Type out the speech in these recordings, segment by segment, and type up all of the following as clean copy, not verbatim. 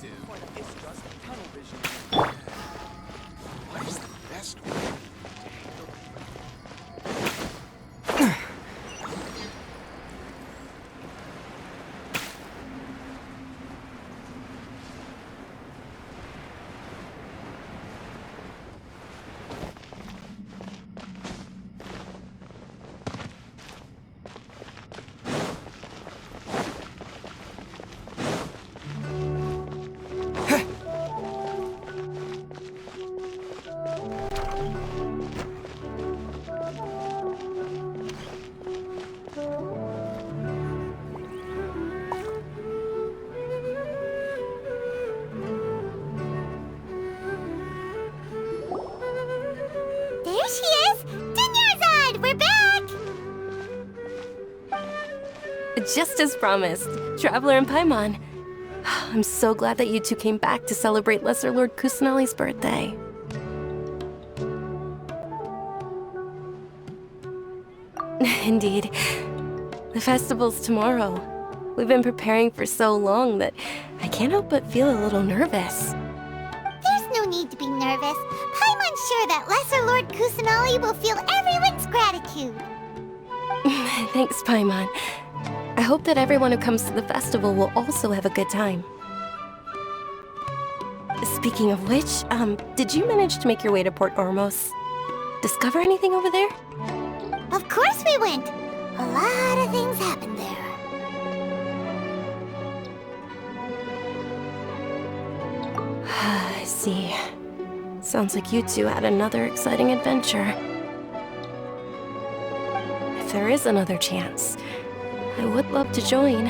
It's just tunnel vision. What is the best way? There she is! Dinyarzad! We're back! Just as promised, Traveler and Paimon. I'm so glad that you two came back to celebrate Lesser Lord Kusanali's birthday. Indeed. The festival's tomorrow. We've been preparing for so long that I can't help but feel a little nervous. There's no need to be nervous. Paimon's sure that Lesser Lord Kusanali will feel everyone's gratitude. Thanks, Paimon. I hope that everyone who comes to the festival will also have a good time. Speaking of which, did you manage to make your way to Port Ormos? Discover anything over there? Of course we went! A lot of things happened there. I see. Sounds like you two had another exciting adventure. If there is another chance, I would love to join.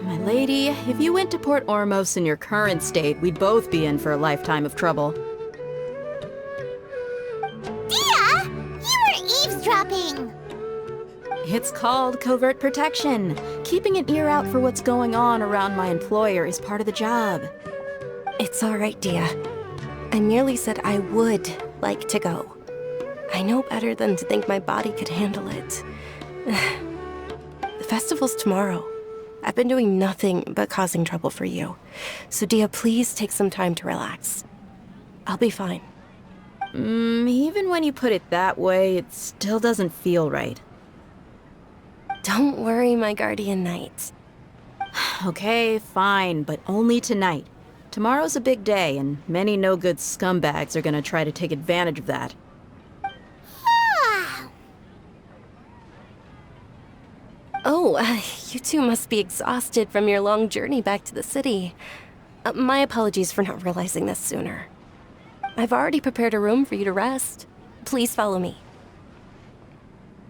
My lady, if you went to Port Ormos in your current state, we'd both be in for a lifetime of trouble. Dia! You were eavesdropping! It's called covert protection. Keeping an ear out for what's going on around my employer is part of the job. It's all right, Dia. I merely said I would like to go. I know better than to think my body could handle it. The festival's tomorrow. I've been doing nothing but causing trouble for you. So Dia, please take some time to relax. I'll be fine. Even when you put it that way, it still doesn't feel right. Don't worry, my guardian knight. Okay, fine, but only tonight. Tomorrow's a big day, and many no-good scumbags are gonna try to take advantage of that. Oh, you two must be exhausted from your long journey back to the city. My apologies for not realizing this sooner. I've already prepared a room for you to rest. Please follow me.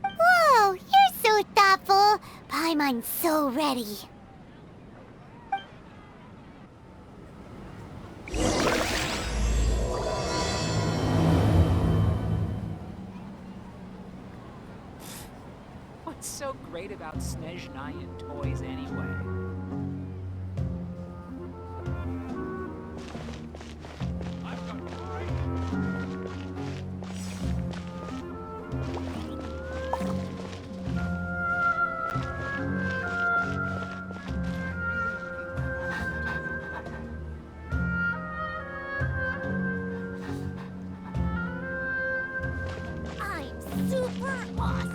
Whoa, you're so thoughtful. Paimon's so ready. What's so great about Snezhnayan toys anyway? I'm super awesome.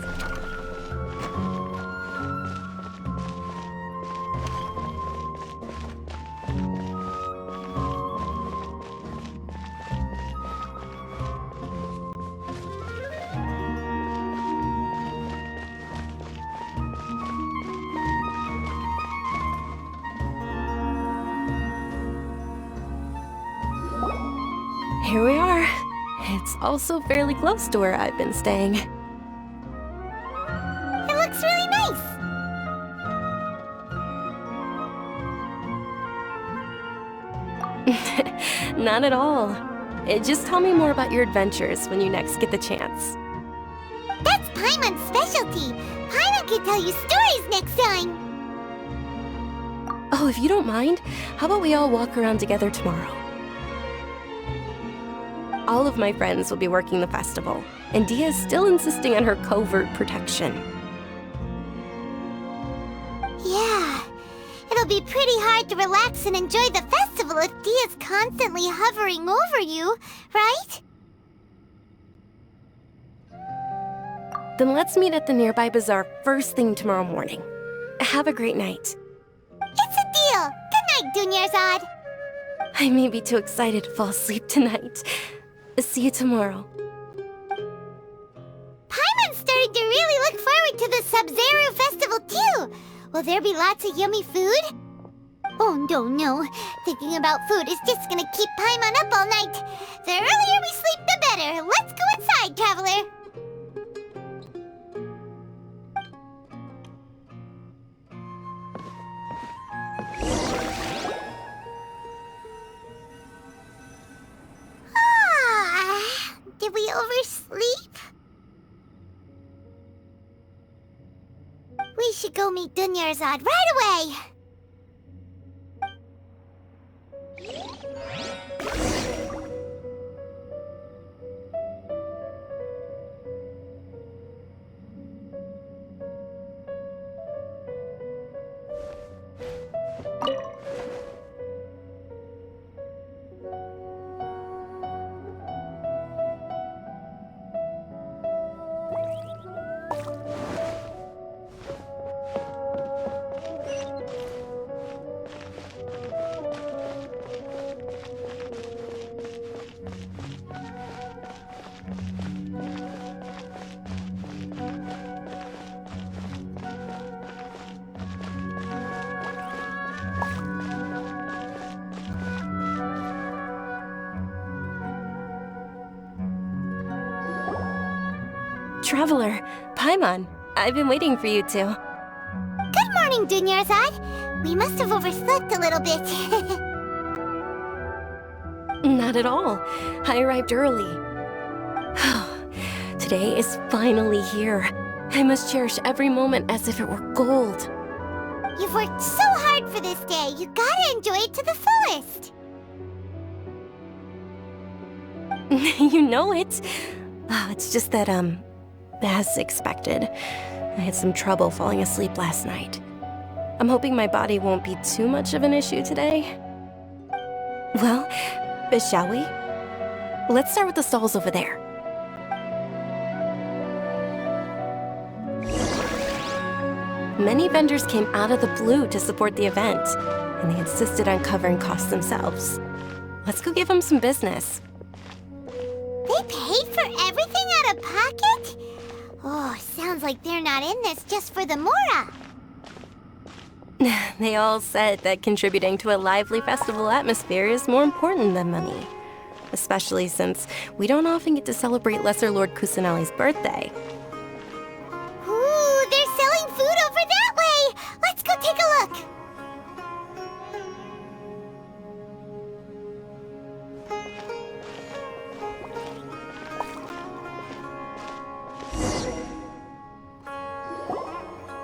Here we are. It's also fairly close to where I've been staying. It looks really nice. Not at all. Just tell me more about your adventures when you next get the chance. That's Paimon's specialty. Paimon can tell you stories next time. Oh, if you don't mind, how about we all walk around together tomorrow? All of my friends will be working the festival, and Dia is still insisting on her covert protection. Yeah, it'll It'll be pretty hard to relax and enjoy the festival if Dia's constantly hovering over you, right? Then let's meet at the nearby bazaar first thing tomorrow morning. Have a great night. It's a deal. Good night, Dunyarzad. I may be too excited to fall asleep tonight. See you tomorrow. Paimon's starting to really look forward to the Sub-Zero festival too. Will there be lots of yummy food? Oh, no. Thinking about food is just gonna keep Paimon up all night. The earlier we sleep, the better. Let's go inside, Traveler. Did we oversleep? We should go meet Dunyarzad right away! Traveler, Paimon, I've been waiting for you two. Good morning, Dunyarzad. We must have overslept a little bit. Not at all. I arrived early. Today is finally here. I must cherish every moment as if it were gold. You've worked so hard for this day. You gotta enjoy it to the fullest. You know it. It's just that, as expected, I had some trouble falling asleep last night. I'm hoping my body won't be too much of an issue today. Well, shall we? Let's start with the stalls over there. Many vendors came out of the blue to support the event, and they insisted on covering costs themselves. Let's go give them some business. They paid for everything out of pocket? Oh, sounds like they're not in this just for the Mora. They all said that contributing to a lively festival atmosphere is more important than money. Especially since we don't often get to celebrate Lesser Lord Kusanali's birthday. Ooh, they're selling food over that way! Let's go take a look!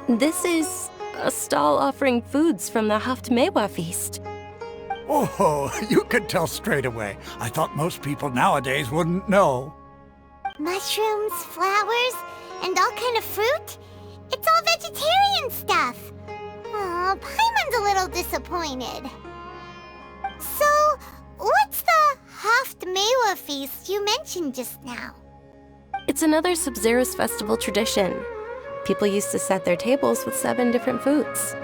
This is a stall offering foods from the Haftmewa feast. Oh, you could tell straight away. I thought most people nowadays wouldn't know. Mushrooms, flowers, and all kind of fruit? It's all vegetarian stuff. Oh, Paimon's a little disappointed. So, what's the Haftmewa feast you mentioned just now? It's another Sub-Zero's festival tradition. People used to set their tables with 7 different foods.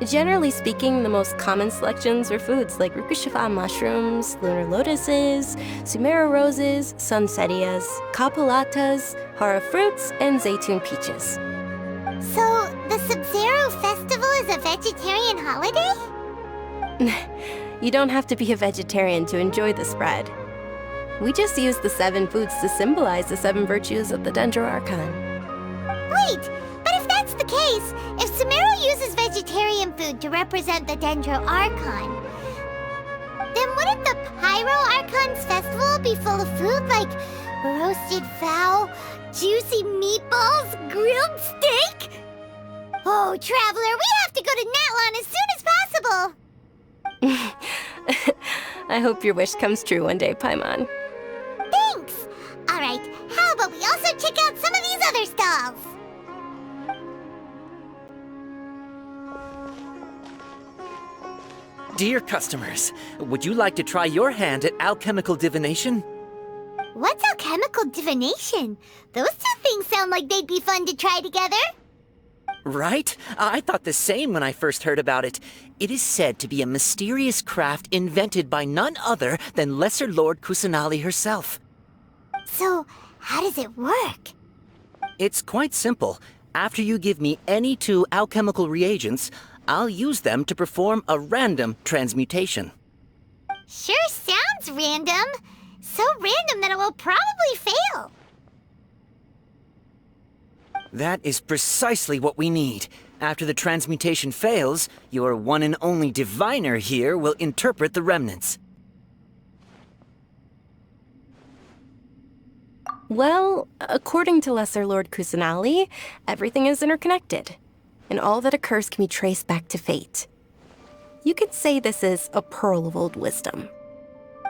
Generally speaking, the most common selections were foods like Rukushifa mushrooms, lunar lotuses, Sumera roses, sunsetias, kapulatas, hara fruits, and zaytun peaches. So, the Sub-Zero festival is a vegetarian holiday? You don't have to be a vegetarian to enjoy the spread. We just use the 7 foods to symbolize the 7 virtues of the Dendro Archon. Wait, but if that's the case, if Sumero uses vegetarian food to represent the Dendro Archon, then wouldn't the Pyro Archon's festival be full of food like roasted fowl, juicy meatballs, grilled steak? Oh, Traveler, we have to go to Natlan as soon as possible! I hope your wish comes true one day, Paimon. Thanks! Alright, how about we also check out some of these other stalls? Dear customers, would you like to try your hand at alchemical divination? What's alchemical divination? Those two things sound like they'd be fun to try together. Right? I thought the same when I first heard about it. It is said to be a mysterious craft invented by none other than Lesser Lord Kusanali herself. So, how does it work? It's quite simple. After you give me any 2 alchemical reagents, I'll use them to perform a random transmutation. Sure sounds random. So random that it will probably fail. That is precisely what we need. After the transmutation fails, your one and only diviner here will interpret the remnants. Well, according to Lesser Lord Kusanali, everything is interconnected, and all that occurs can be traced back to fate. You could say this is a pearl of old wisdom.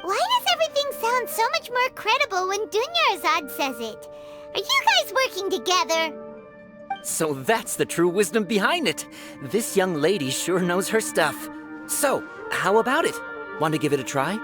Why does everything sound so much more credible when Dunyarzad says it? Are you guys working together? So that's the true wisdom behind it. This young lady sure knows her stuff. So, how about it? Want to give it a try?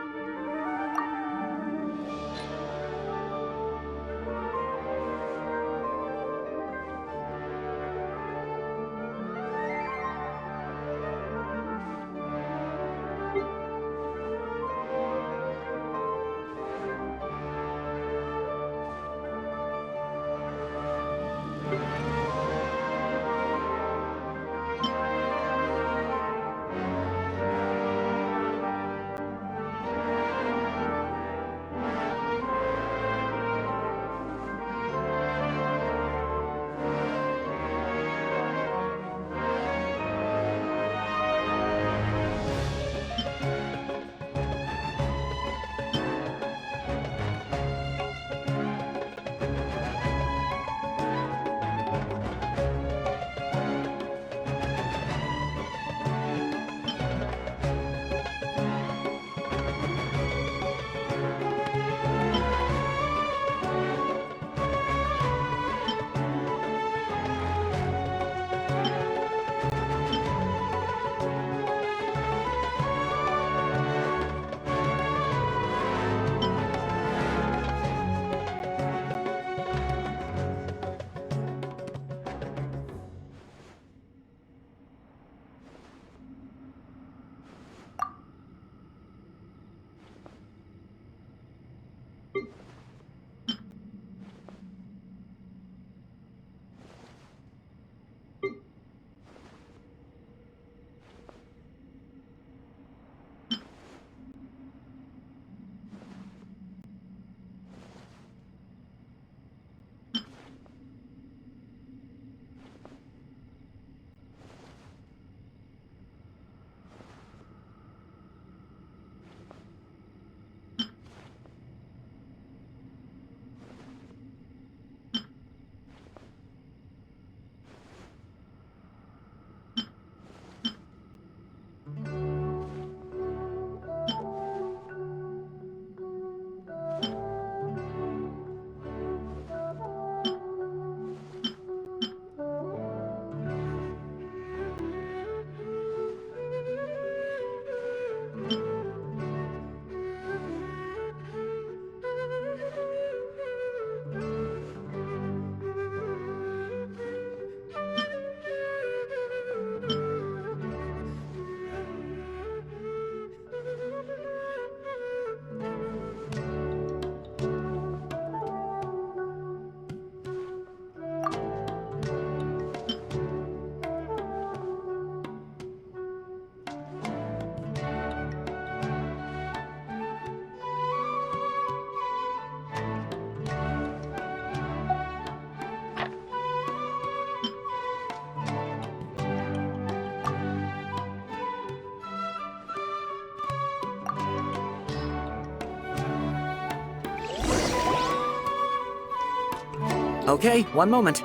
Okay, one moment.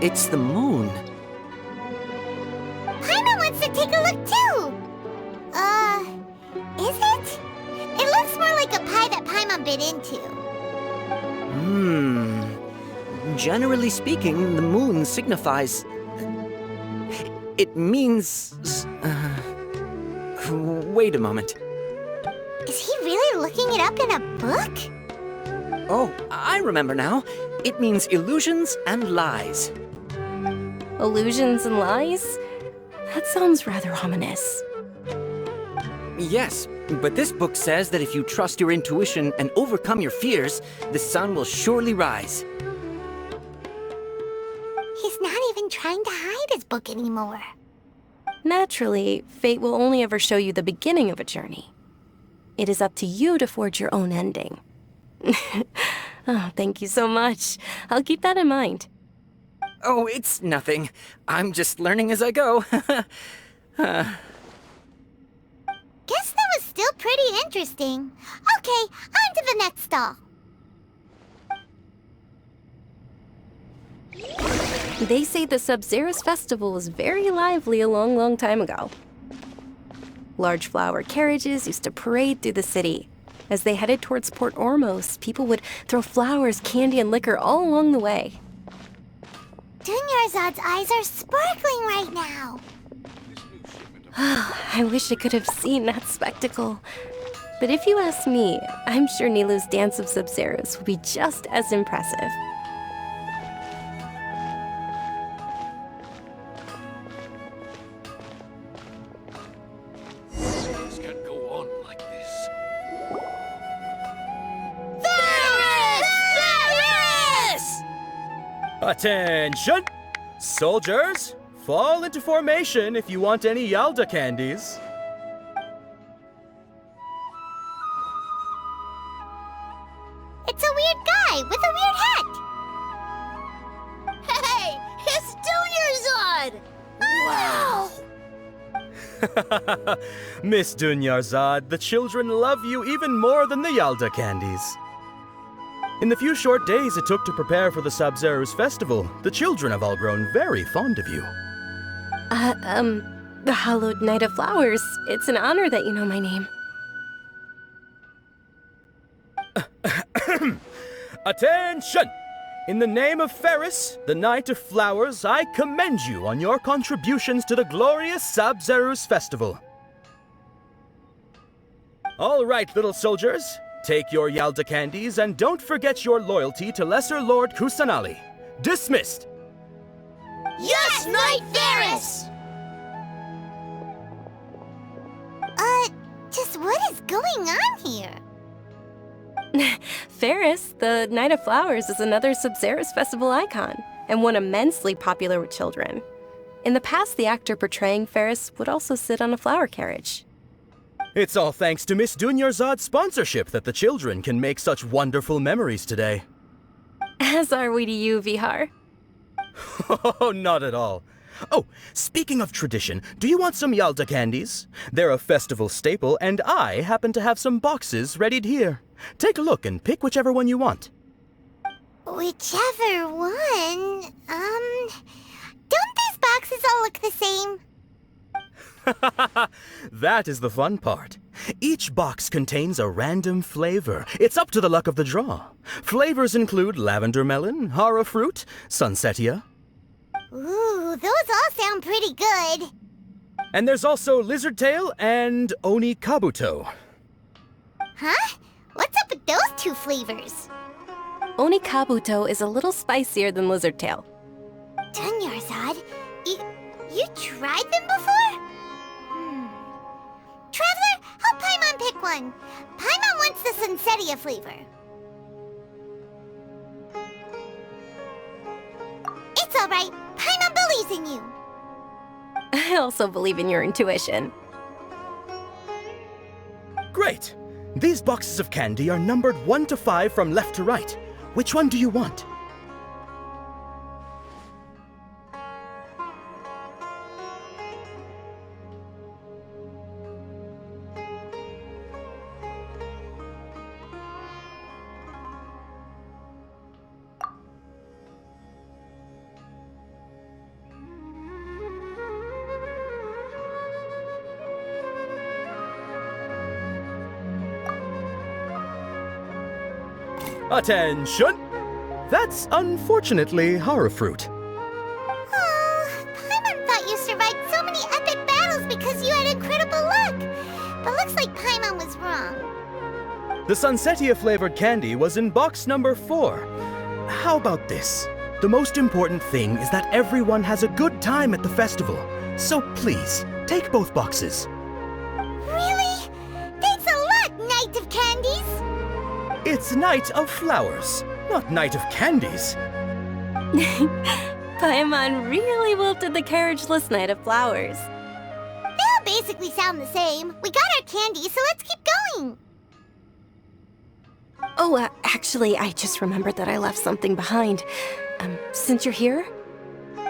It's the moon. Paimon wants to take a look too! Is it? It looks more like a pie that Paimon bit into. Generally speaking, the moon signifies... It means... wait a moment. Is he really looking it up in a book? Oh, I remember now. It means illusions and lies. Illusions and lies? That sounds rather ominous. Yes, but this book says that if you trust your intuition and overcome your fears, the sun will surely rise. He's not even trying to hide his book anymore. Naturally, fate will only ever show you the beginning of a journey. It is up to you to forge your own ending. Oh, thank you so much. I'll keep that in mind. Oh, it's nothing. I'm just learning as I go. Guess that was still pretty interesting. Okay, on to the next stall. They say the Sub-Zerus festival was very lively a long, long time ago. Large flower carriages used to parade through the city. As they headed towards Port Ormos, people would throw flowers, candy, and liquor all along the way. Dunyarzad's eyes are sparkling right now. I wish I could have seen that spectacle. But if you ask me, I'm sure Nilou's Dance of Sub-Zerus will be just as impressive. Things can't go on like this. Attention! Soldiers, fall into formation if you want any Yalda candies. It's a weird guy with a weird hat. Hey, it's Dunyarzad! Wow! Miss Dunyarzad, the children love you even more than the Yalda candies. In the few short days it took to prepare for the Sub-Zerus festival, the children have all grown very fond of you. The Hallowed Night of Flowers. It's an honor that you know my name. Attention! In the name of Ferris, the Knight of Flowers, I commend you on your contributions to the glorious Sub-Zerus festival. All right, little soldiers. Take your Yalda candies and don't forget your loyalty to Lesser Lord Kusanali. Dismissed! Yes, Knight Ferris! Just what is going on here? Ferris, the Night of Flowers, is another Sub-Zerus festival icon, and one immensely popular with children. In the past, the actor portraying Ferris would also sit on a flower carriage. It's all thanks to Miss Dunyarzad's sponsorship that the children can make such wonderful memories today. As are we to you, Vihar. Oh, not at all. Oh, speaking of tradition, do you want some Yalda candies? They're a festival staple, and I happen to have some boxes readied here. Take a look and pick whichever one you want. Whichever one, don't these boxes all look the same? That is the fun part. Each box contains a random flavor. It's up to the luck of the draw. Flavors include lavender melon, hara fruit, sunsetia. Ooh, those all sound pretty good. And there's also lizard tail and oni kabuto. Huh? What's up with those two flavors? Oni Kabuto is a little spicier than Lizard Tail. Dunyarzad, you tried them before? Traveler, help Paimon pick one. Paimon wants the Sunsetia flavor. It's all right. Paimon believes in you. I also believe in your intuition. Great! These boxes of candy are numbered 1 to 5 from left to right. Which one do you want? Attention! That's unfortunately hara fruit. Oh, Paimon thought you survived so The Sunsetia-flavored candy was in box number 4. How about this? The most important thing is that everyone has a good time at the festival. So please, take both boxes. Really? Thanks a lot, Knight of Candies! It's Night of Flowers, not Night of Candies. Paimon really wilted the carriageless Night of Flowers. They all basically sound the same. We got our candy, so let's keep going! Oh, actually, I just remembered that I left something behind. Since you're here,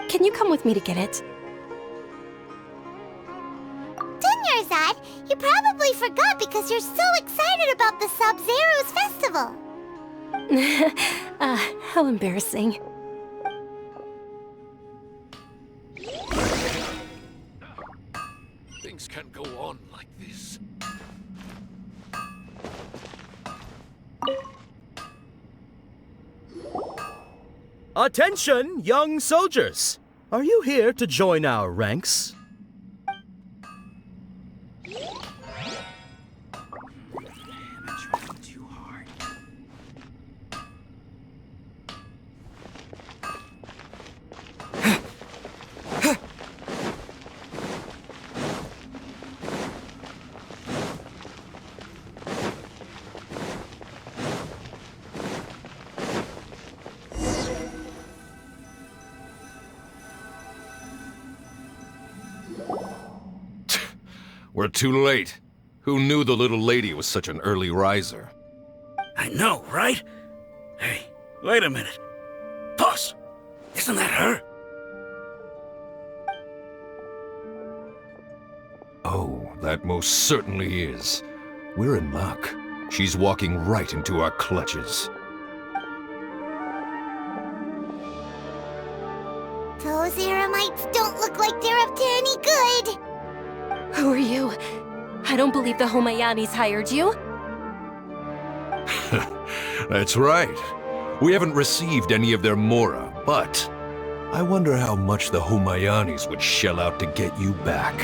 can you come with me to get it? Dunyarzad, you probably forgot because you're so excited about the Sub-Zero's festival. How embarrassing. Things can't go on like this. Attention, young soldiers! Are you here to join our ranks? We're too late. Who knew the little lady was such an early riser? I know, right? Hey, wait a minute. Boss, isn't that her? Oh, that most certainly is. We're in luck. She's walking right into our clutches. Those Eremites don't look like they're up to any good. Who are you? I don't believe the Homayanis hired you. That's right. We haven't received any of their mora, but I wonder how much the Homayanis would shell out to get you back.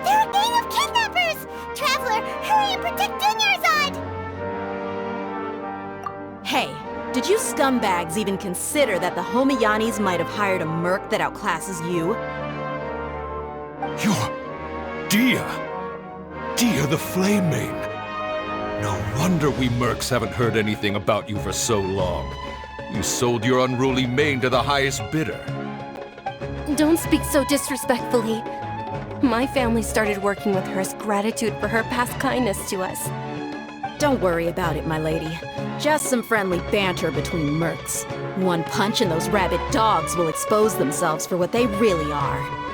They're a gang of kidnappers! Traveler, hurry and protect Dunyarzad! Hey, did you scumbags even consider that the Homayanis might have hired a merc that outclasses you? You're... Dia the Flame Main. No wonder we mercs haven't heard anything about you for so long. You sold your unruly mane to the highest bidder. Don't speak so disrespectfully. My family started working with her as gratitude for her past kindness to us. Don't worry about it, my lady. Just some friendly banter between mercs. One punch and those rabid dogs will expose themselves for what they really are.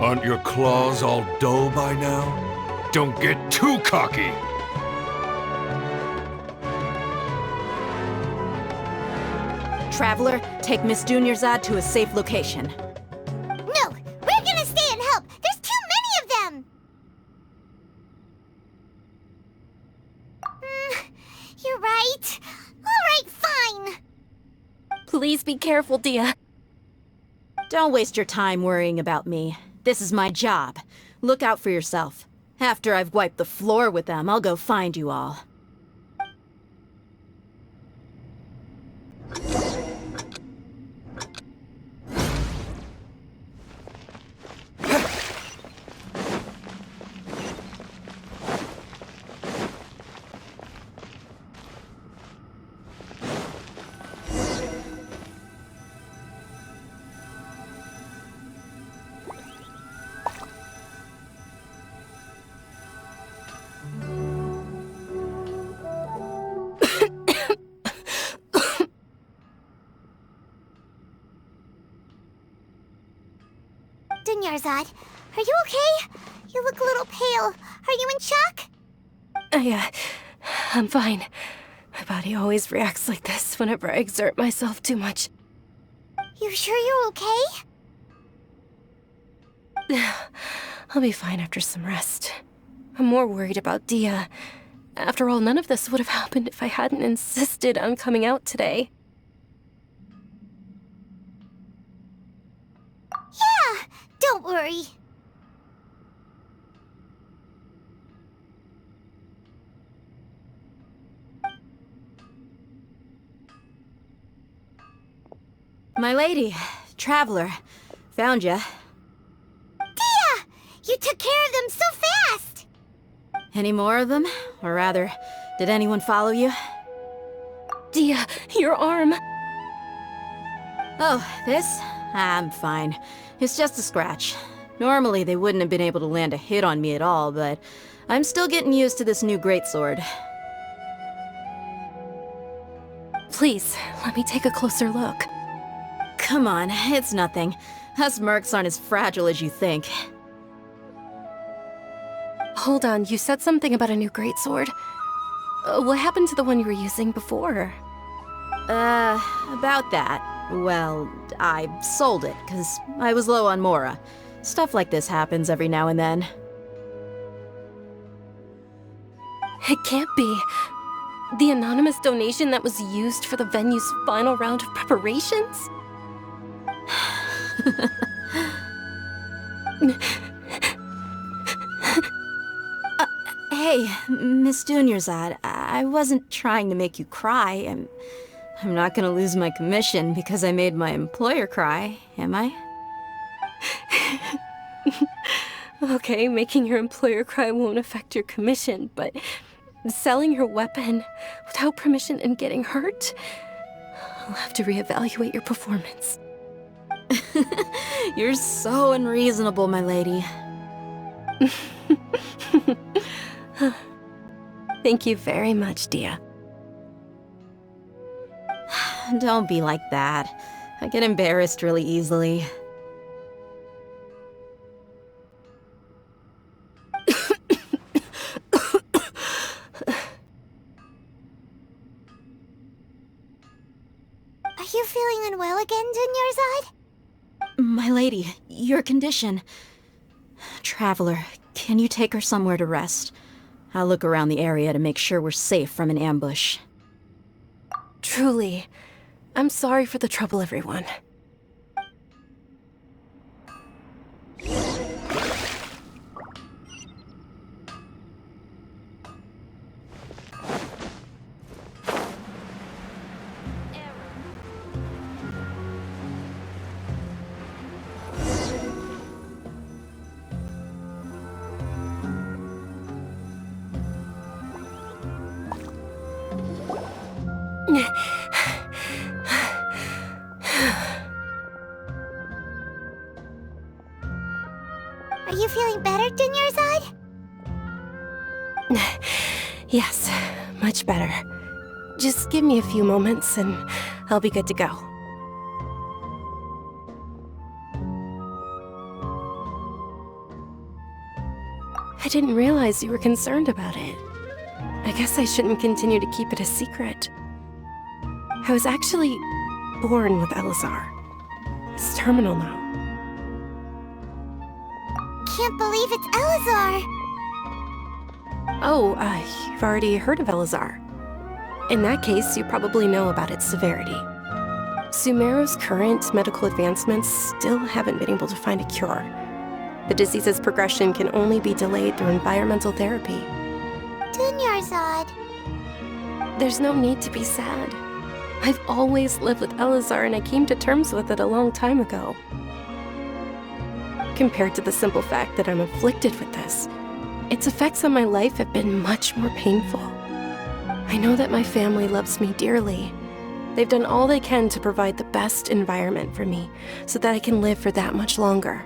Aren't your claws all dull by now? Don't get too cocky! Traveler, take Miss Dunyarzad to a safe location. No, we're gonna stay and help. There's too many of them. You're right. All right, fine. Please be careful, Dia. Don't waste your time worrying about me. This is my job. Look out for yourself. After I've wiped the floor with them, I'll go find you all. Dunyarzad, are you okay? You look a little pale. Are you in shock? I'm fine. My body always reacts like this whenever I exert myself too much. You sure you're okay? I'll be fine after some rest. I'm more worried about Dia. After all, none of this would have happened if I hadn't insisted on coming out today. Yeah, don't worry. My lady, traveler, found ya. Dia! You took care of them so fast! Any more of them? Or rather, did anyone follow you? Dia, your arm. Oh, this? I'm fine. It's just a scratch. Normally, they wouldn't have been able to land a hit on me at all, but I'm still getting used to this new greatsword. Please, let me take a closer look. Come on, it's nothing. Us mercs aren't as fragile as you think. Hold on, you said something about a new greatsword. What happened to the one you were using before? About that. Well, I sold it, 'cause I was low on Mora. Stuff like this happens every now and then. It can't be. The anonymous donation that was used for the venue's final round of preparations? Hey, Miss Dunyarzad, I wasn't trying to make you cry. I'm not gonna lose my commission because I made my employer cry, am I? Okay, making your employer cry won't affect your commission, but selling your weapon without permission and getting hurt? I'll have to reevaluate your performance. You're so unreasonable, my lady. Thank you very much, Dia. Don't be like that. I get embarrassed really easily. Are you feeling unwell again, Dunyarzad? My lady, your condition. Traveler, can you take her somewhere to rest? I'll look around the area to make sure we're safe from an ambush. Truly, I'm sorry for the trouble, everyone. Are you feeling better, Dunyarzad? Yes, much better. Just give me a few moments and I'll be good to go. I didn't realize you were concerned about it. I guess I shouldn't continue to keep it a secret. I was actually born with Elazar. It's terminal now. Can't believe it's Elazar! Oh, you've already heard of Elazar. In that case, you probably know about its severity. Sumeru's current medical advancements still haven't been able to find a cure. The disease's progression can only be delayed through environmental therapy. Dunyarzad. There's no need to be sad. I've always lived with Elazar and I came to terms with it a long time ago. Compared to the simple fact that I'm afflicted with this, its effects on my life have been much more painful. I know that my family loves me dearly. They've done all they can to provide the best environment for me so that I can live for that much longer.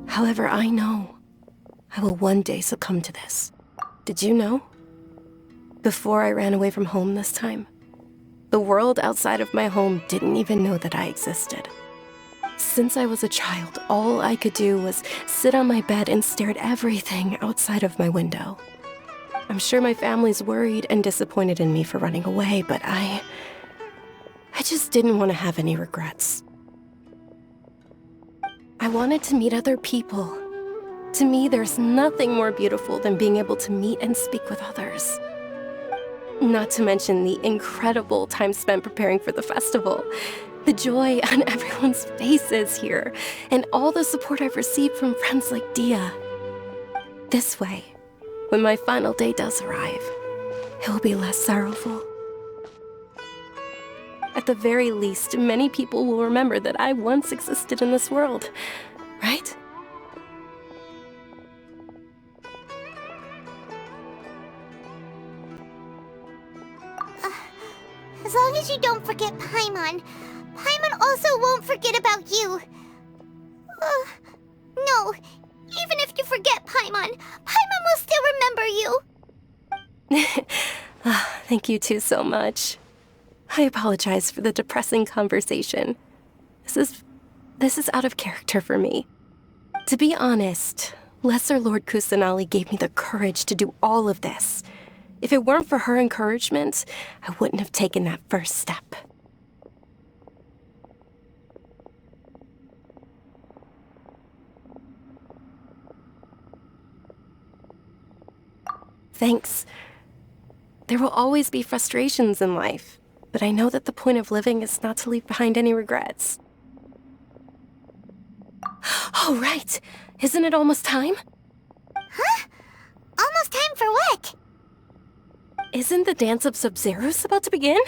However, I know I will one day succumb to this. Did you know? Before I ran away from home this time, the world outside of my home didn't even know that I existed. Since I was a child, all I could do was sit on my bed and stare at everything outside of my window. I'm sure my family's worried and disappointed in me for running away, but I just didn't want to have any regrets. I wanted to meet other people. To me, there's nothing more beautiful than being able to meet and speak with others. Not to mention the incredible time spent preparing for the festival. The joy on everyone's faces here, and all the support I've received from friends like Dia. This way, when my final day does arrive, it will be less sorrowful. At the very least, many people will remember that I once existed in this world, right? As long as you don't forget Paimon. Paimon also won't forget about you. No. Even if you forget Paimon, Paimon will still remember you. Thank you two so much. I apologize for the depressing conversation. This is out of character for me. To be honest, Lesser Lord Kusanali gave me the courage to do all of this. If it weren't for her encouragement, I wouldn't have taken that first step. Thanks. There will always be frustrations in life, but I know that the point of living is not to leave behind any regrets. Oh, right! Isn't it almost time? Huh? Almost time for what? Isn't the Dance of Sub-Zeros about to begin?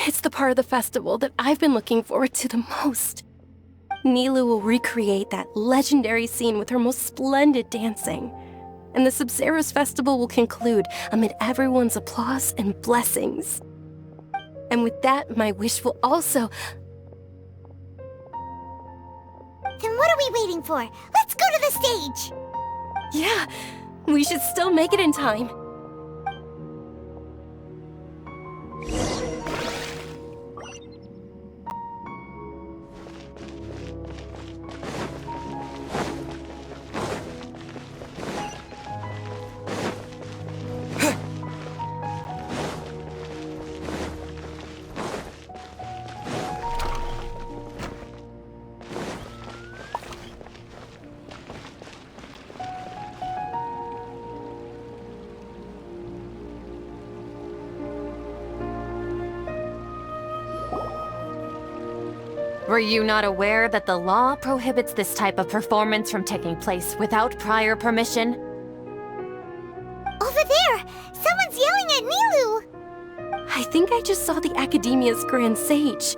It's the part of the festival that I've been looking forward to the most. Nilu will recreate that legendary scene with her most splendid dancing. And the Sub-Zeros festival will conclude amid everyone's applause and blessings. And with that, my wish will also... Then what are we waiting for? Let's go to the stage! Yeah, we should still make it in time. Were you not aware that the law prohibits this type of performance from taking place without prior permission? Over there! Someone's yelling at Nilu! I think I just saw the Academia's Grand Sage.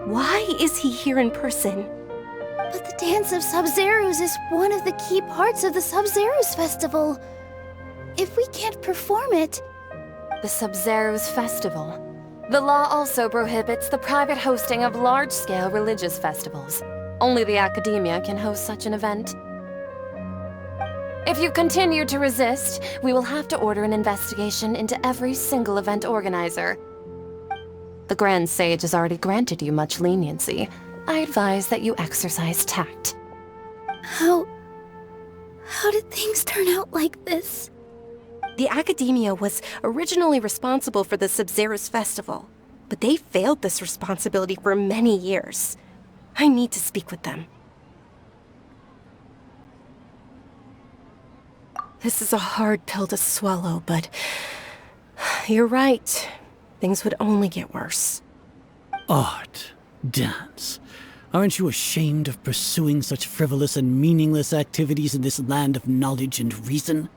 Why is he here in person? But the Dance of Sub-Zeros is one of the key parts of the Sub-Zeros Festival. If we can't perform it... The Sub-Zeros Festival. The law also prohibits the private hosting of large-scale religious festivals. Only the Academia can host such an event. If you continue to resist, we will have to order an investigation into every single event organizer. The Grand Sage has already granted you much leniency. I advise that you exercise tact. How did things turn out like this? The Academia was originally responsible for the Sub-Zeros Festival, but they failed this responsibility for many years. I need to speak with them. This is a hard pill to swallow, but you're right. Things would only get worse. Art, dance. Aren't you ashamed of pursuing such frivolous and meaningless activities in this land of knowledge and reason?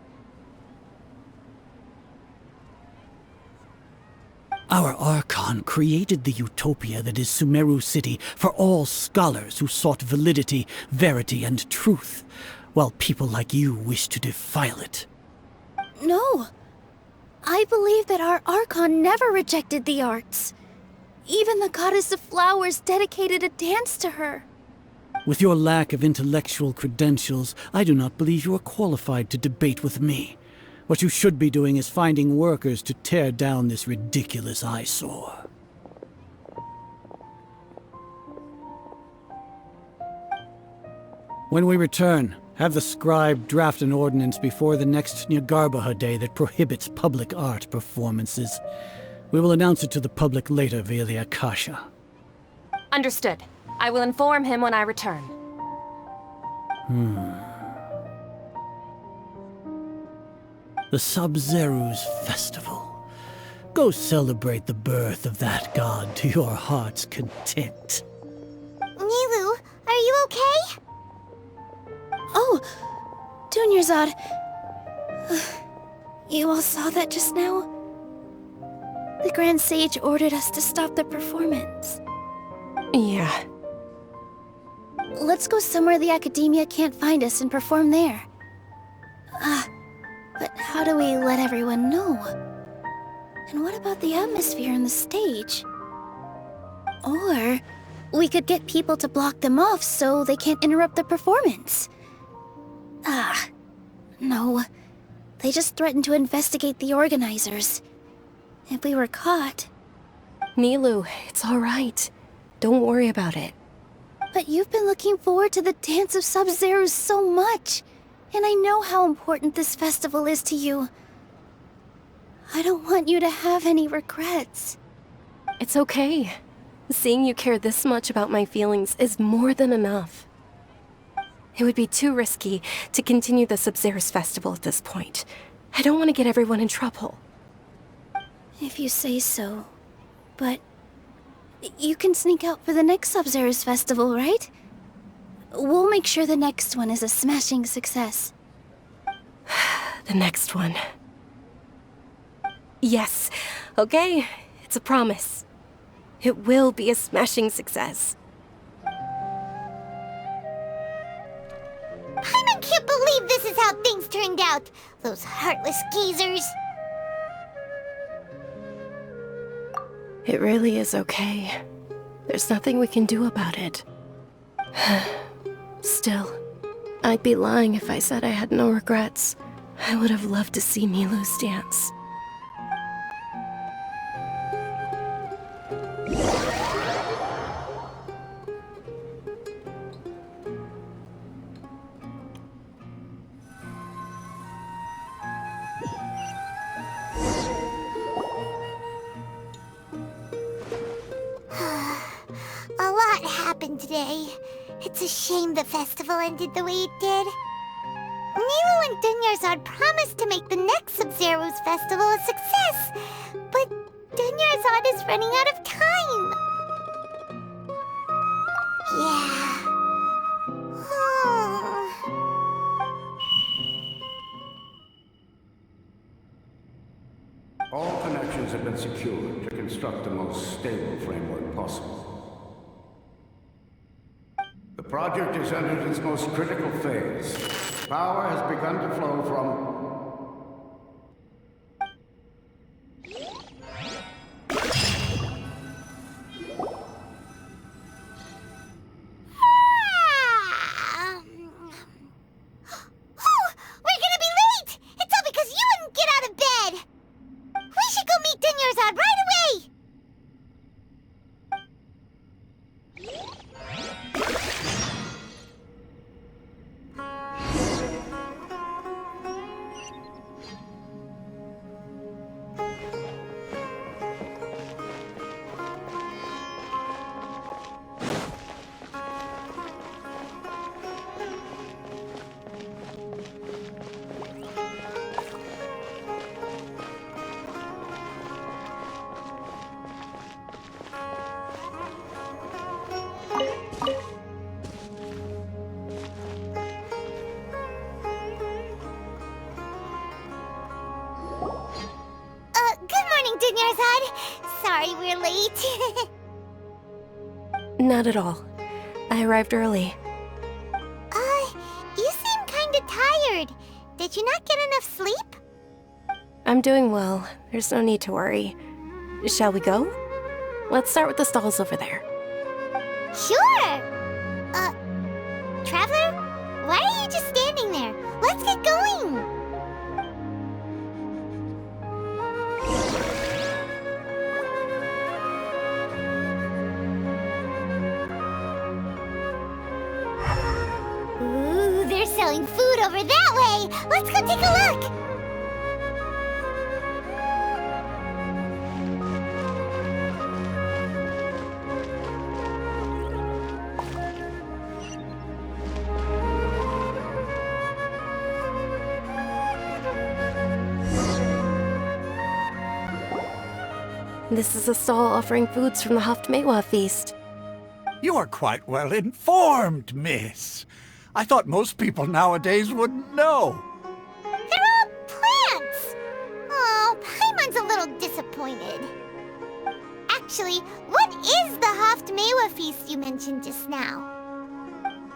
Our Archon created the utopia that is Sumeru City for all scholars who sought validity, verity, and truth, while people like you wish to defile it. No. I believe that our Archon never rejected the arts. Even the Goddess of Flowers dedicated a dance to her. With your lack of intellectual credentials, I do not believe you are qualified to debate with me. What you should be doing is finding workers to tear down this ridiculous eyesore. When we return, have the scribe draft an ordinance before the next Nyargarbaha Day that prohibits public art performances. We will announce it to the public later via the Akasha. Understood. I will inform him when I return. The Sub-Zeros Festival. Go celebrate the birth of that god to your heart's content. Nilu, are you okay? Oh, Dunyarzad. You all saw that just now? The Grand Sage ordered us to stop the performance. Yeah. Let's go somewhere the Academia can't find us and perform there. But how do we let everyone know? And what about the atmosphere on the stage? Or we could get people to block them off so they can't interrupt the performance. No. They just threatened to investigate the organizers. If we were caught... Nilu, it's all right. Don't worry about it. But you've been looking forward to the Dance of Sub-Zero so much. And I know how important this festival is to you. I don't want you to have any regrets. It's okay. Seeing you care this much about my feelings is more than enough. It would be too risky to continue the Sub-Zero's festival at this point. I don't want to get everyone in trouble. If you say so. But... you can sneak out for the next Sub-Zero's festival, right? We'll make sure the next one is a smashing success. The next one. Yes. Okay, it's a promise. It will be a smashing success. Paimon can't believe this is how things turned out. Those heartless geezers. It really is okay. There's nothing we can do about it. Still, I'd be lying if I said I had no regrets. I would have loved to see Nilu's dance. A lot happened today. It's a shame the festival ended the way it did. Nilu and Dunyarzad promised to make the next Sub-Zero's festival a success, but Dunyarzad is running out of time. Yeah. All connections have been secured to construct the most stable framework possible. The project has entered its most critical phase. Power has begun to flow from... We're gonna be late! It's all because you wouldn't get out of bed! We should go meet Dunyarzad right away! Good morning, Dunyarzad. Sorry we're late. Not at all. I arrived early. You seem kinda tired. Did you not get enough sleep? I'm doing well. There's no need to worry. Shall we go? Let's start with the stalls over there. Sure! Traveler? Why are you just standing there? Let's get going! Ooh, they're selling food over that way! Let's go take a look! This is a stall offering foods from the Haftmewa feast. You are quite well informed, miss. I thought most people nowadays wouldn't know. They're all plants! Oh, Paimon's a little disappointed. Actually, what is the Haft-Mewa feast you mentioned just now?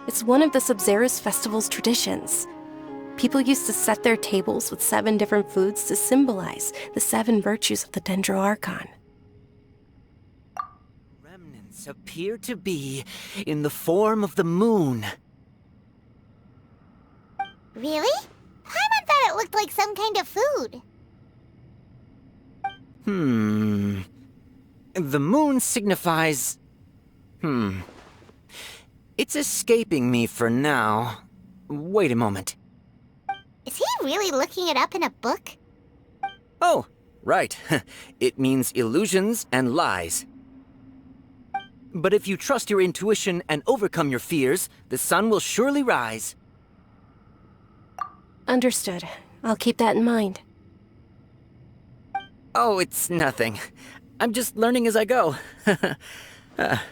It's one of the Sabzerus festival's traditions. People used to set their tables with 7 different foods to symbolize the 7 virtues of the Dendroarchon. Remnants appear to be in the form of the moon. Really? Paimon thought it looked like some kind of food. The moon signifies... It's escaping me for now. Wait a moment. Is he really looking it up in a book? Oh, right. It means illusions and lies. But if you trust your intuition and overcome your fears, the sun will surely rise. Understood. I'll keep that in mind. Oh, it's nothing. I'm just learning as I go. Guess that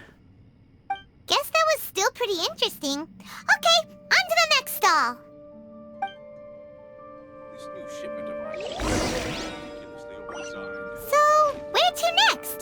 was still pretty interesting. Okay, on to the next stall. This new shipment of items is ridiculously overdesigned. So, where to next?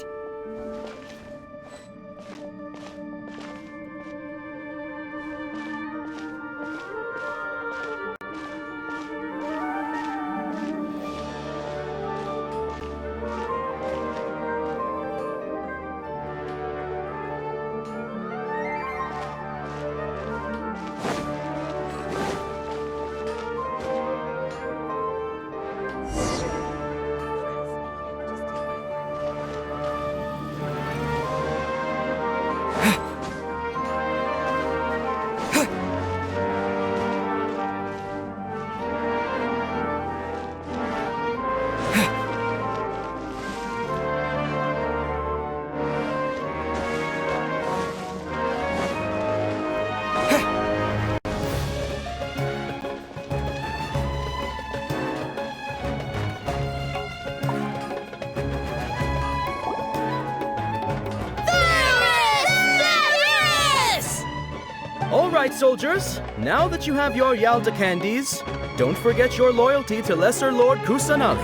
All right, soldiers. Now that you have your Yalda candies, don't forget your loyalty to Lesser Lord Kusanali.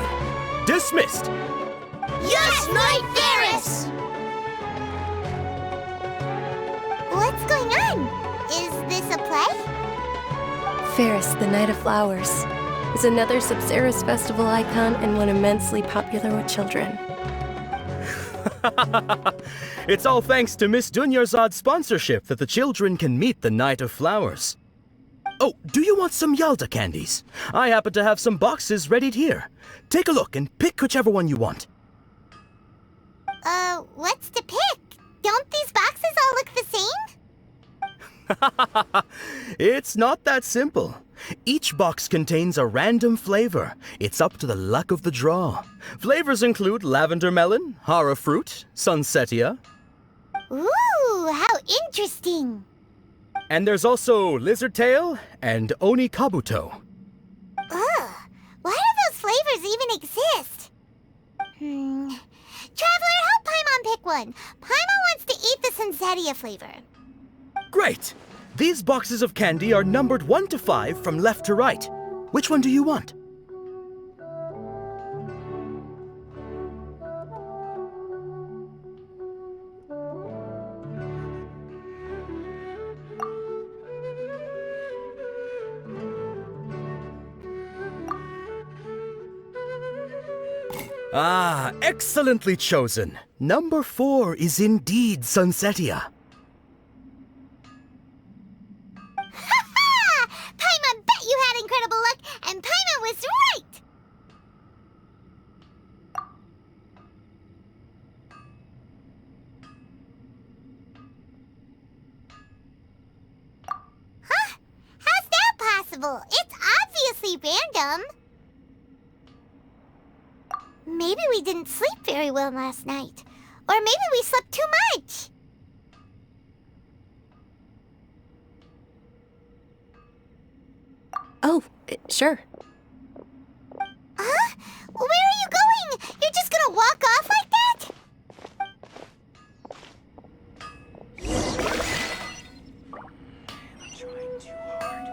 Dismissed! Yes, Knight Varys! What's going on? Is this a play? Ferris, the Night of Flowers, is another Sabzerus festival icon and one immensely popular with children. It's all thanks to Miss Dunyarzad's sponsorship that the children can meet the Night of Flowers. Oh, do you want some Yalda candies? I happen to have some boxes readied here. Take a look and pick whichever one you want. What's to pick? Don't these boxes all look the same? It's not that simple. Each box contains a random flavor. It's up to the luck of the draw. Flavors include lavender melon, hara fruit, sunsetia. Ooh, how interesting! And there's also lizard tail and oni kabuto. Ugh, why do those flavors even exist? Traveler, help Paimon pick one. Paimon wants to eat the sunsetia flavor. Great! These boxes of candy are numbered 1 to 5 from left to right. Which one do you want? Ah, excellently chosen. Number 4 is indeed sunsetia. Paimon bet you had incredible luck, and Paimon was right! Huh? How's that possible? It's obviously random. Maybe we didn't sleep very well last night. Or maybe we slept too much. Oh, sure. Huh? Where are you going? You're just gonna walk off like that? I'm trying too hard.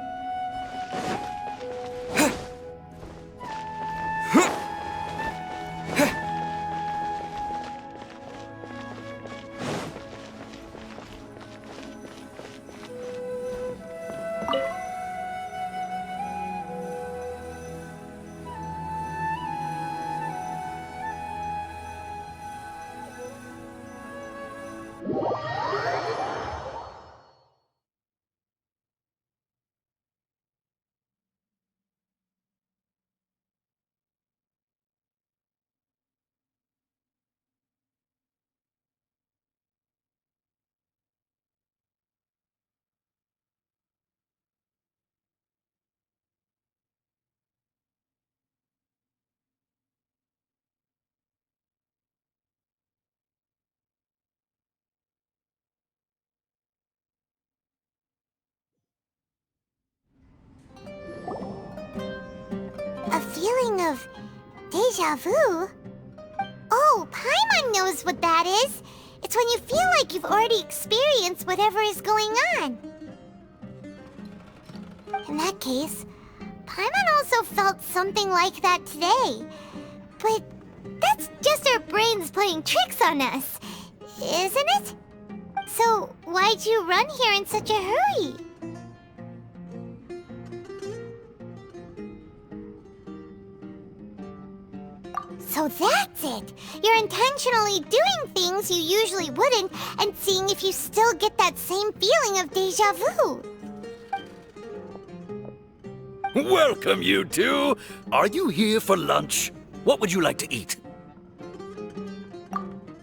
feeling of deja vu? Oh, Paimon knows what that is. It's when you feel like you've already experienced whatever is going on. In that case, Paimon also felt something like that today. But that's just our brains playing tricks on us, isn't it? So why'd you run here in such a hurry? So that's it! You're intentionally doing things you usually wouldn't and seeing if you still get that same feeling of deja vu. Welcome, you two! Are you here for lunch? What would you like to eat?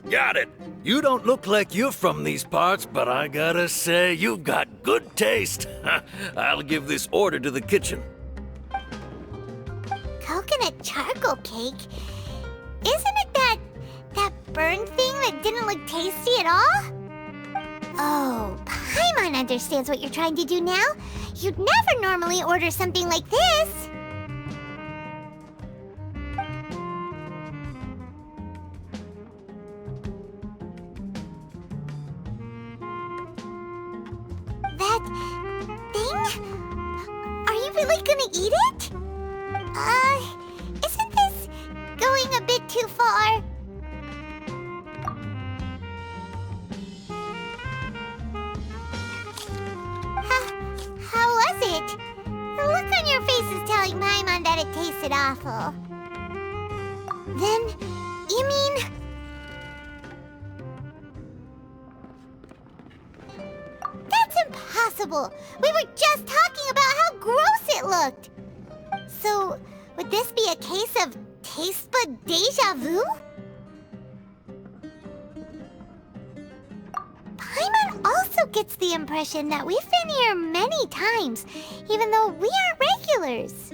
Got it! You don't look like you're from these parts, but I gotta say, you've got good taste. I'll give this order to the kitchen. Coconut charcoal cake? Isn't it that burned thing that didn't look tasty at all? Oh, Paimon understands what you're trying to do now. You'd never normally order something like this. That thing? Are you really gonna eat it? Isn't this going a bit too far? How was it? The look on your face is telling Paimon that it tasted awful. Then, you mean... That's impossible! We were just talking about how gross it looked! So, would this be a case of taste bud deja vu? Paimon also gets the impression that we've been here many times, even though we aren't regulars.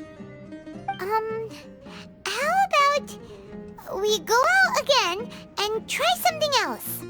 How about we go out again and try something else?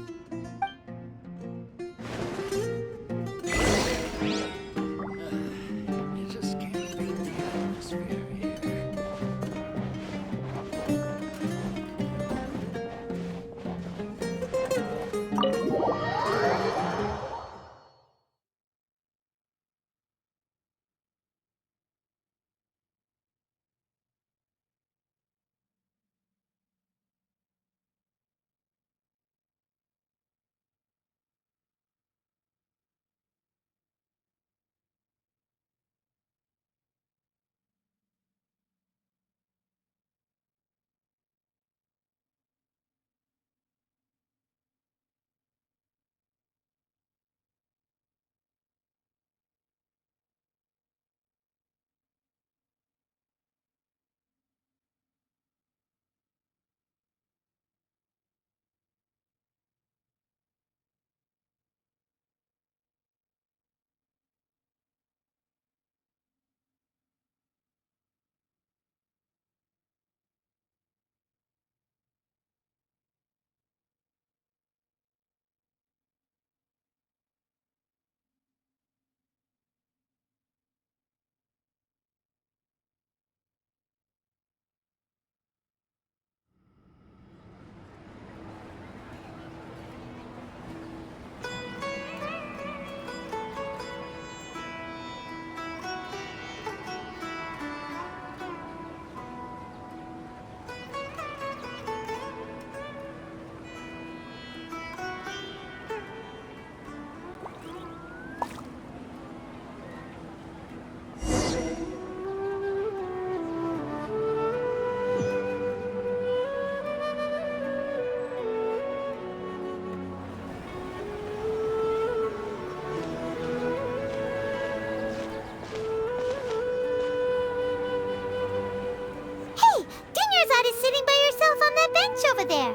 Over there.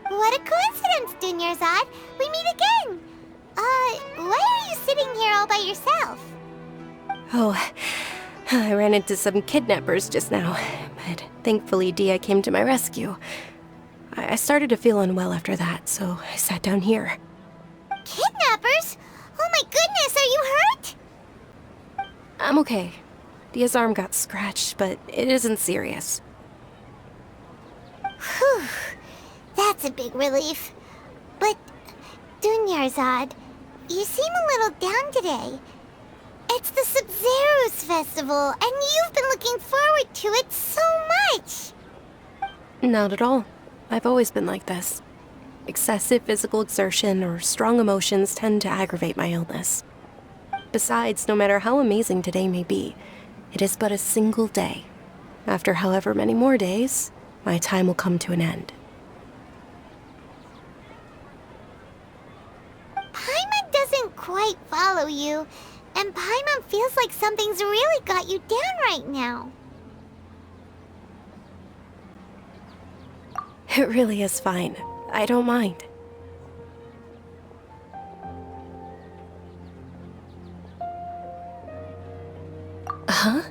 What a coincidence, Dunyarzad. We meet again. Why are you sitting here all by yourself? Oh, I ran into some kidnappers just now, but thankfully Dia came to my rescue. I started to feel unwell after that, so I sat down here. Kidnappers? Peppers! Oh my goodness, are you hurt? I'm okay. Dia's arm got scratched, but it isn't serious. Whew. That's a big relief. But, Dunyarzad, you seem a little down today. It's the Sub-Zero's festival, and you've been looking forward to it so much! Not at all. I've always been like this. Excessive physical exertion or strong emotions tend to aggravate my illness. Besides, no matter how amazing today may be, it is but a single day. After however many more days, my time will come to an end. Paimon doesn't quite follow you, and Paimon feels like something's really got you down right now. It really is fine. I don't mind. Huh?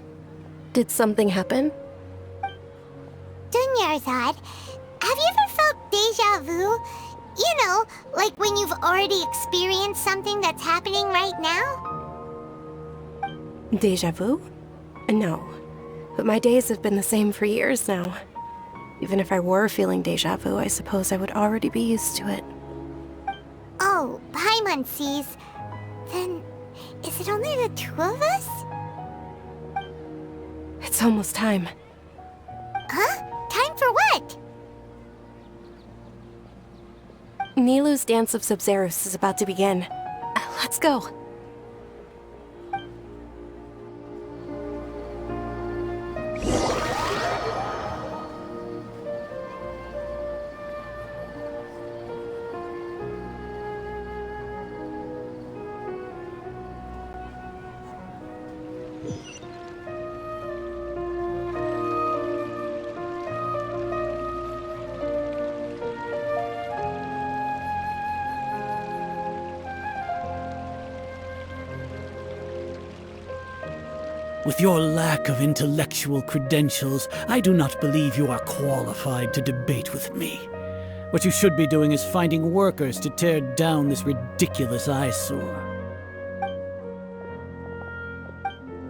Did something happen? Dunyarzad, have you ever felt deja vu? You know, like when you've already experienced something that's happening right now? Deja vu? No. But my days have been the same for years now. Even if I were feeling deja vu, I suppose I would already be used to it. Oh, Paimon sees. Then, is it only the two of us? It's almost time. Huh? Time for what? Nilou's Dance of Sub-Zeros is about to begin. Let's go. With your lack of intellectual credentials, I do not believe you are qualified to debate with me. What you should be doing is finding workers to tear down this ridiculous eyesore.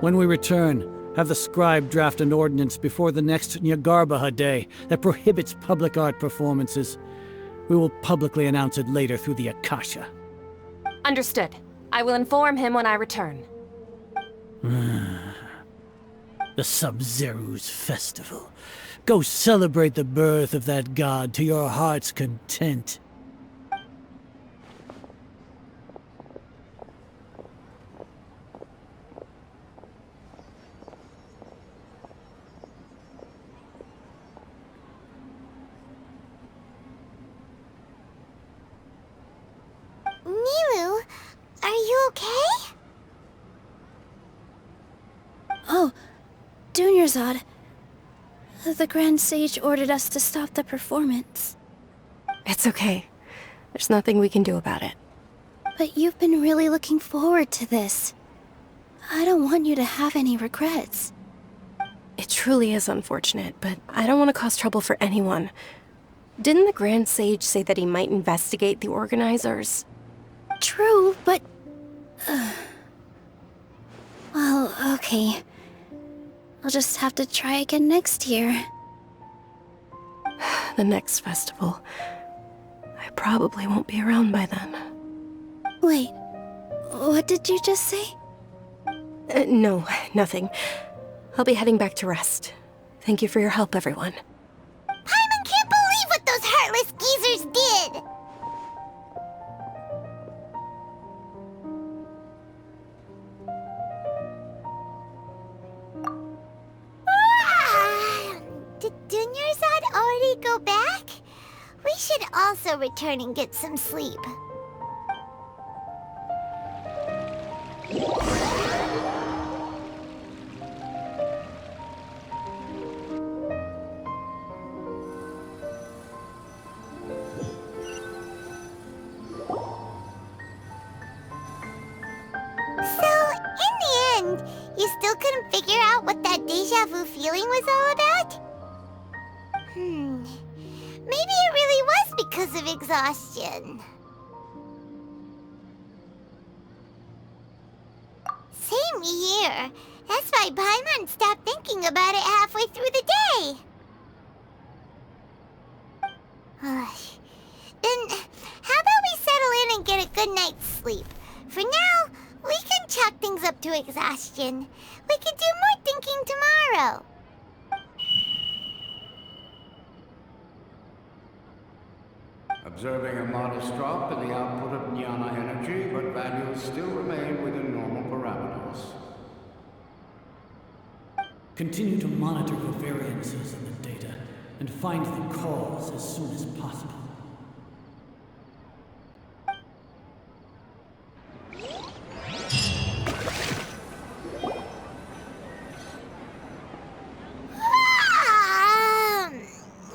When we return, have the scribe draft an ordinance before the next Nyagarbaha Day that prohibits public art performances. We will publicly announce it later through the Akasha. Understood. I will inform him when I return. The Sub-Zero's festival. Go celebrate the birth of that god to your heart's content. Nilou, are you okay? Oh, Dunyarzad. The Grand Sage ordered us to stop the performance. It's okay. There's nothing we can do about it. But you've been really looking forward to this. I don't want you to have any regrets. It truly is unfortunate, but I don't want to cause trouble for anyone. Didn't the Grand Sage say that he might investigate the organizers? True, but... Well, okay. I'll just have to try again next year. The next festival. I probably won't be around by then. Wait, what did you just say? No, nothing. I'll be heading back to rest. Thank you for your help, everyone. Paimon can't believe what those heartless geezers did! Did Dunyarzad already go back? We should also return and get some sleep. You still couldn't figure out what that deja vu feeling was all about? Maybe it really was because of exhaustion. Same here. That's why Paimon stopped thinking about it halfway through the day. Then, how about we settle in and get a good night's sleep? For now, we can chalk things up to exhaustion. We can do more thinking tomorrow. Observing a modest drop in the output of jnana energy, but values still remain within normal parameters. Continue to monitor the variances in the data and find the cause as soon as possible.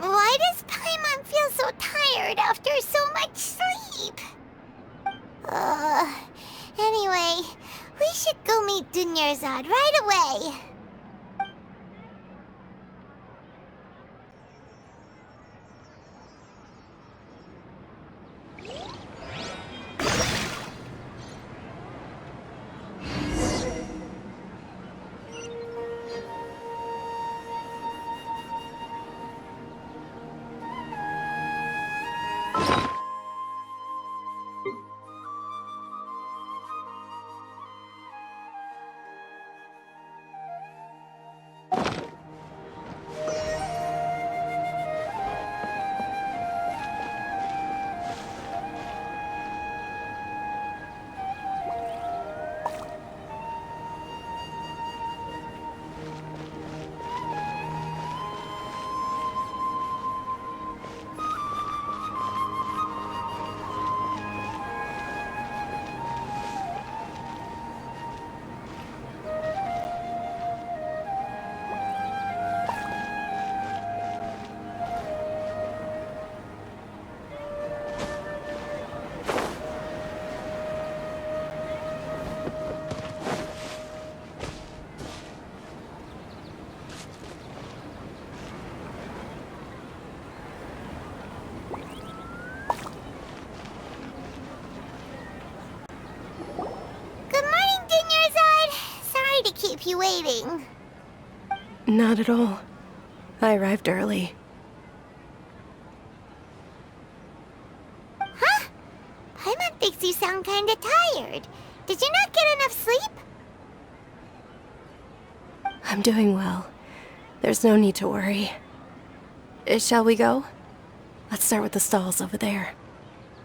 Why does Paimon feel so tired after so much sleep? Anyway, we should go meet Dunyarzad right away. Keep you waiting. Not at all. I arrived early. Huh? Paimon thinks you sound kinda tired. Did you not get enough sleep? I'm doing well. There's no need to worry. Shall we go? Let's start with the stalls over there.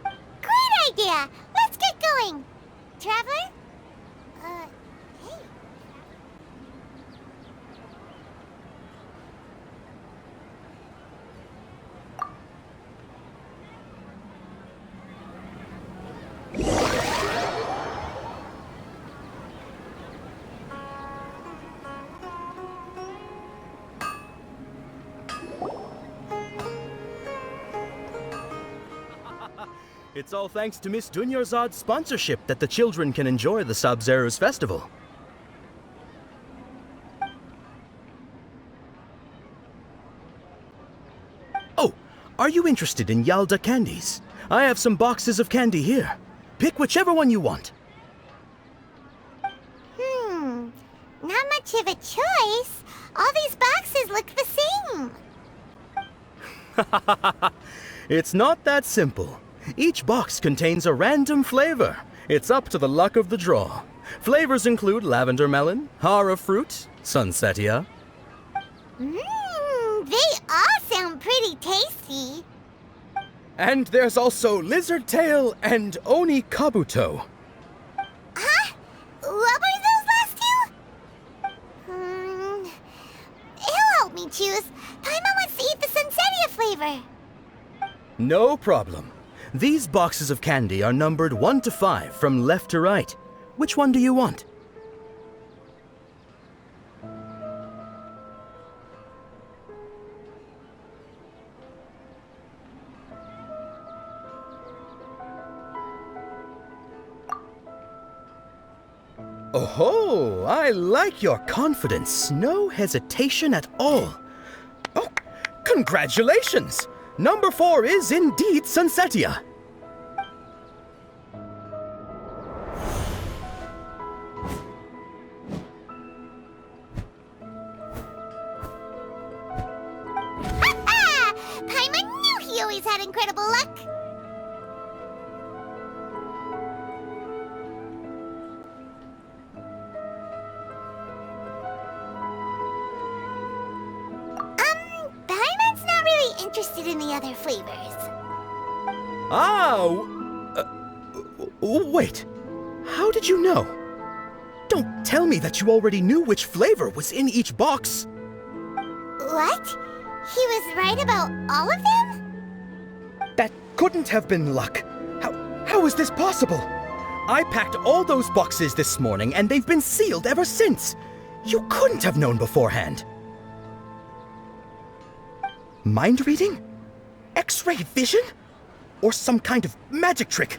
Great idea! Let's get going! Traveler? It's all thanks to Miss Dunyarzad's sponsorship that the children can enjoy the Sub-Zero's festival. Oh, are you interested in Yalda candies? I have some boxes of candy here. Pick whichever one you want. Not much of a choice. All these boxes look the same. It's not that simple. Each box contains a random flavor. It's up to the luck of the draw. Flavors include lavender melon, hara fruit, sunsetia. They all sound pretty tasty. And there's also lizard tail and oni kabuto. Huh? What were those last two? He'll help me choose. Paimon wants to eat the sunsetia flavor. No problem. These boxes of candy are numbered 1 to 5 from left to right. Which one do you want? Oh, I like your confidence. No hesitation at all. Oh, congratulations! Number 4 is indeed Sunsetia. incredible luck! Paimon's not really interested in the other flavors. Wait. How did you know? Don't tell me that you already knew which flavor was in each box. What? He was right about all of them? That couldn't have been luck. How is this possible? I packed all those boxes this morning and they've been sealed ever since. You couldn't have known beforehand. Mind reading? X-ray vision? Or some kind of magic trick?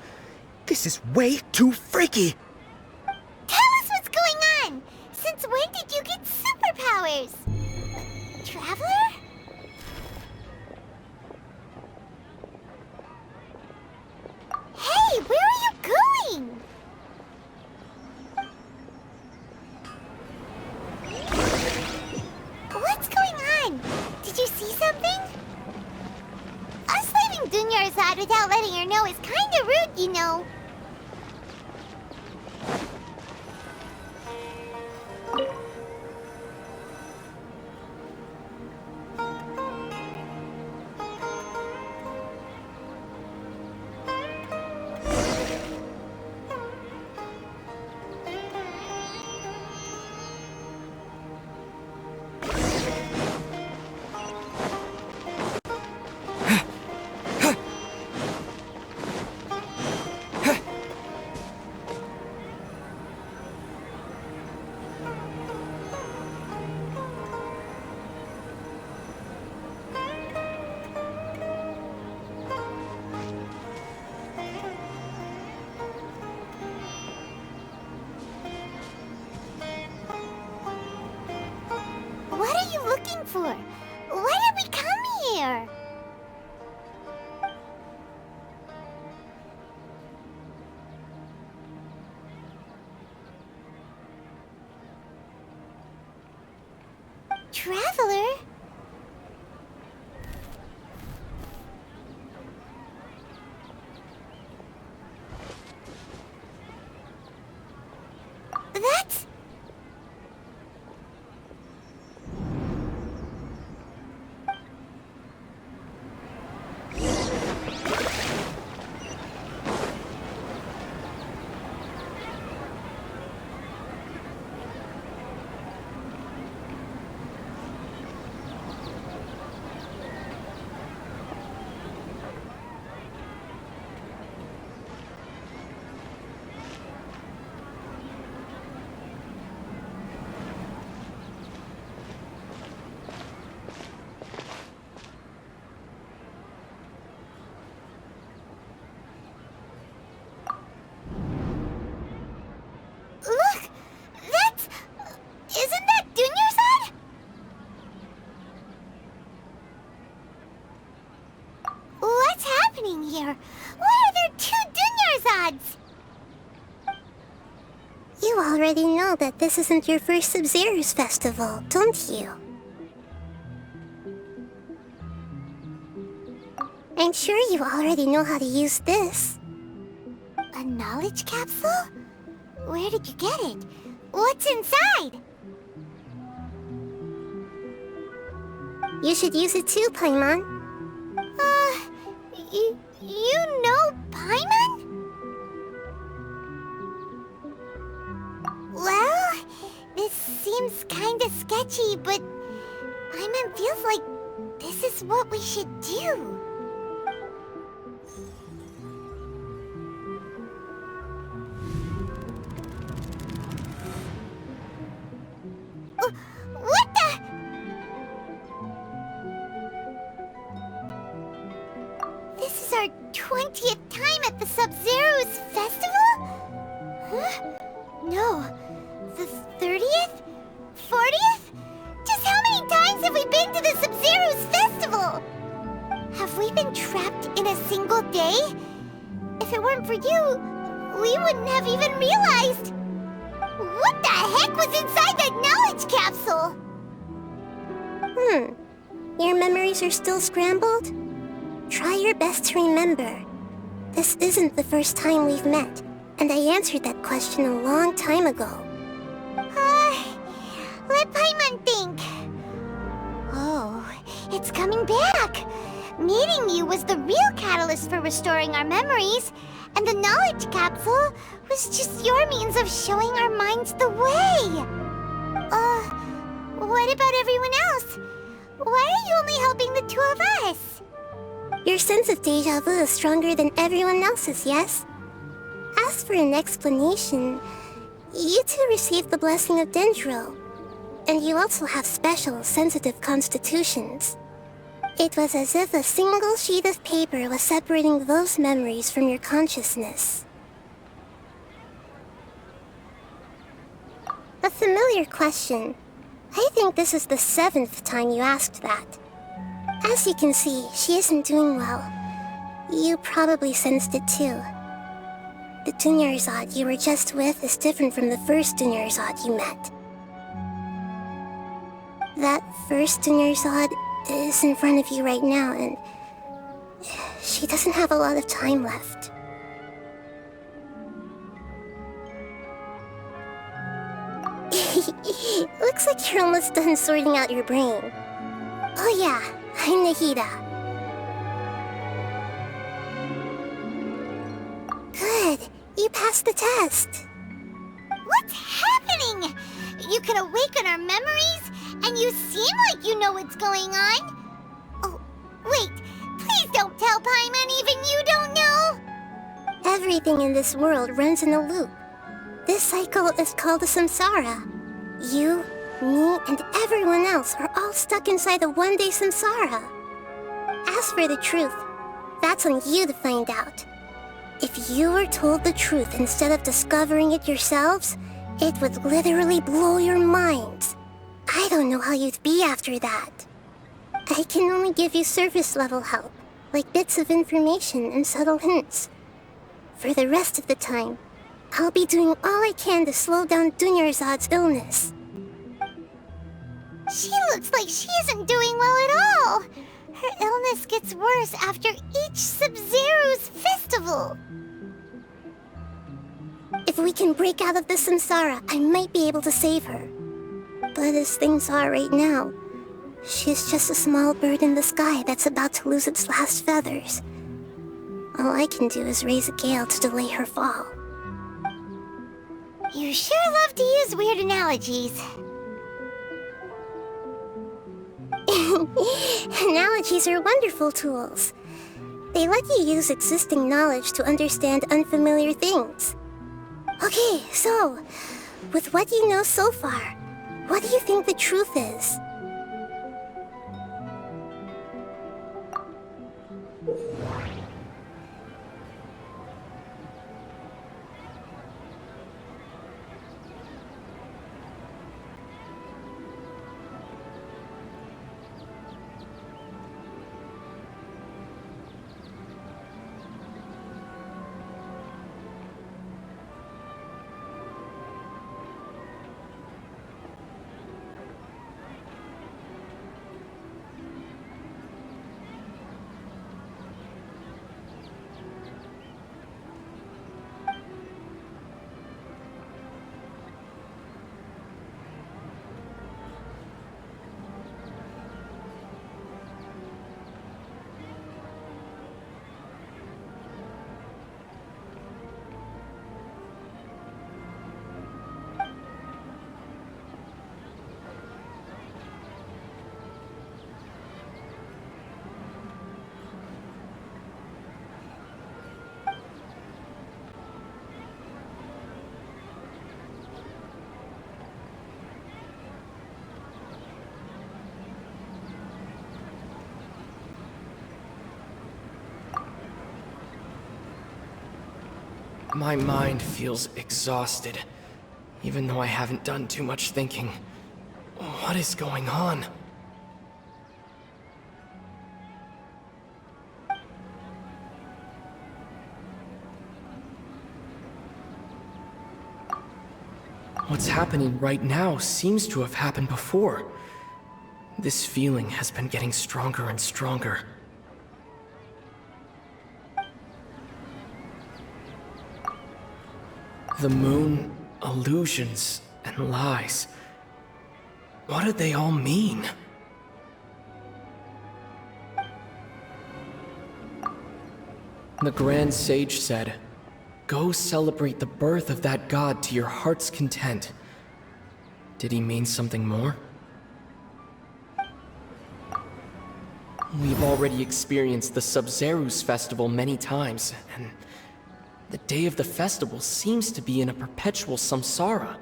This is way too freaky! Tell us what's going on! Since when did you get superpowers? Traveler? Hey, where are you going? What's going on? Did you see something? Us leaving Dunyarzad without letting her know is kinda rude, you know. What are you looking for? Why did we come here? Traveler? That's... Look! That's... Isn't that Dunyarzad? What's happening here? Why are there two Dunyarzads? You already know that this isn't your first Sub-Zero's festival, don't you? I'm sure you already know how to use this. A knowledge capsule? Where did you get it? What's inside? You should use it too, Paimon. You know Paimon? Well, this seems kinda sketchy, but Paimon feels like this is what we should do. What the? This is our 20th time at the Sub-Zero's festival? Huh? No. The 30th? 40th? Just how many times have we been to the Sub-Zero's festival? Have we been trapped in a single day? If it weren't for you, we wouldn't have even realized. What the heck was inside that knowledge capsule? Your memories are still scrambled? Try your best to remember. This isn't the first time we've met, and I answered that question a long time ago. Let Paimon think. Oh, it's coming back. Meeting you was the real catalyst for restoring our memories, and the knowledge capsule was just your means of showing our minds the way. What about everyone else? Why are you only helping the two of us? Your sense of deja vu is stronger than everyone else's, yes? As for an explanation, you two received the blessing of Dendro, and you also have special, sensitive constitutions. It was as if a single sheet of paper was separating those memories from your consciousness. A familiar question. I think this is the 7th time you asked that. As you can see, she isn't doing well. You probably sensed it too. The Dunyarzad you were just with is different from the first Dunyarzad you met. That first Dunyarzad is in front of you right now, and she doesn't have a lot of time left. Looks like you're almost done sorting out your brain. Oh yeah, I'm Nahida. Good, you passed the test. What's happening? You can awaken our memories, and you seem like you know what's going on. Oh, wait, please don't tell Paimon even you don't know. Everything in this world runs in a loop. This cycle is called a samsara. You, me, and everyone else are all stuck inside a one-day samsara. As for the truth, that's on you to find out. If you were told the truth instead of discovering it yourselves, it would literally blow your minds. I don't know how you'd be after that. I can only give you surface-level help, like bits of information and subtle hints. For the rest of the time, I'll be doing all I can to slow down Dunyarzad's illness. She looks like she isn't doing well at all. Her illness gets worse after each Sub-Zero's festival. If we can break out of the samsara, I might be able to save her. But as things are right now, she's just a small bird in the sky that's about to lose its last feathers. All I can do is raise a gale to delay her fall. You sure love to use weird analogies. Analogies are wonderful tools. They let you use existing knowledge to understand unfamiliar things. Okay, so, with what you know so far, what do you think the truth is? My mind feels exhausted, even though I haven't done too much thinking. What is going on? What's happening right now seems to have happened before. This feeling has been getting stronger and stronger. The moon, illusions, and lies. What do they all mean? The Grand Sage said, "Go celebrate the birth of that god to your heart's content." Did he mean something more? We've already experienced the Sub-Zerus festival many times, and the day of the festival seems to be in a perpetual samsara.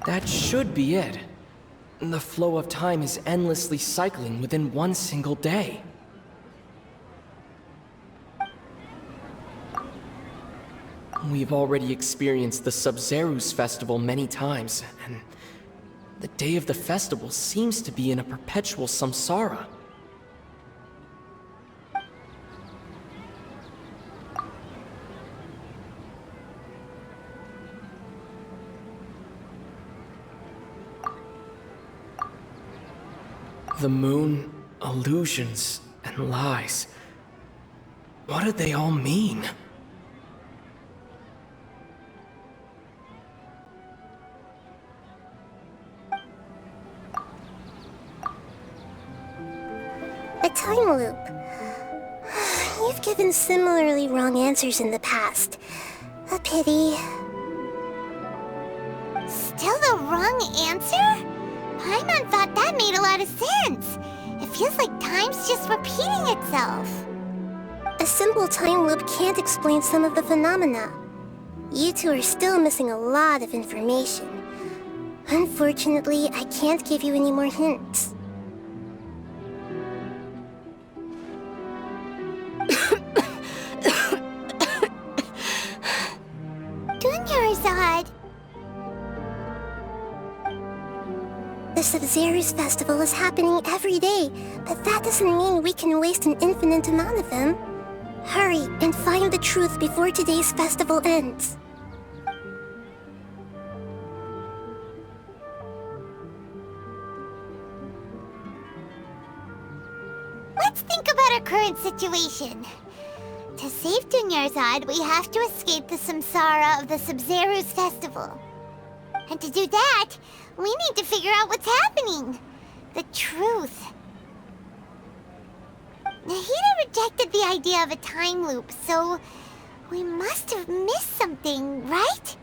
That should be it. The flow of time is endlessly cycling within one single day. We've already experienced the Sub-Zerus festival many times, and the day of the festival seems to be in a perpetual samsara. The moon, illusions, and lies. What do they all mean? A time loop. You've given similarly wrong answers in the past. A pity. Still the wrong answer? Paimon thought that made a lot of sense. It feels like time's just repeating itself. A simple time loop can't explain some of the phenomena. You two are still missing a lot of information. Unfortunately, I can't give you any more hints. Dunyarzad. The Sub-Zerus festival is happening every day, but that doesn't mean we can waste an infinite amount of them. Hurry and find the truth before today's festival ends. Let's think about our current situation. To save Dunyarzad, we have to escape the samsara of the Sub-Zerus festival. And to do that, we need to figure out what's happening. The truth. Nahida rejected the idea of a time loop, so we must have missed something, right?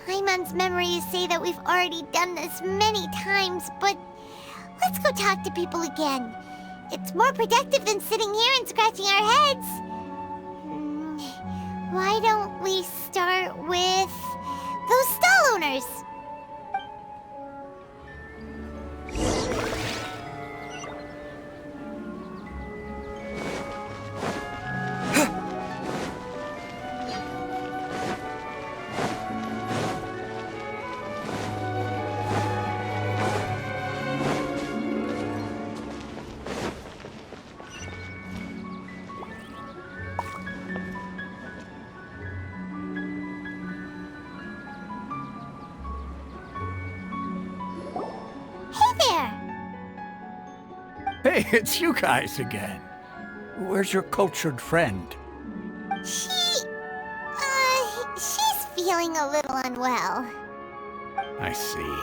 Paimon's memories say that we've already done this many times, but let's go talk to people again. It's more productive than sitting here and scratching our heads. Why don't we start with those stall owners? Hey, it's you guys again. Where's your cultured friend? She's feeling a little unwell. I see.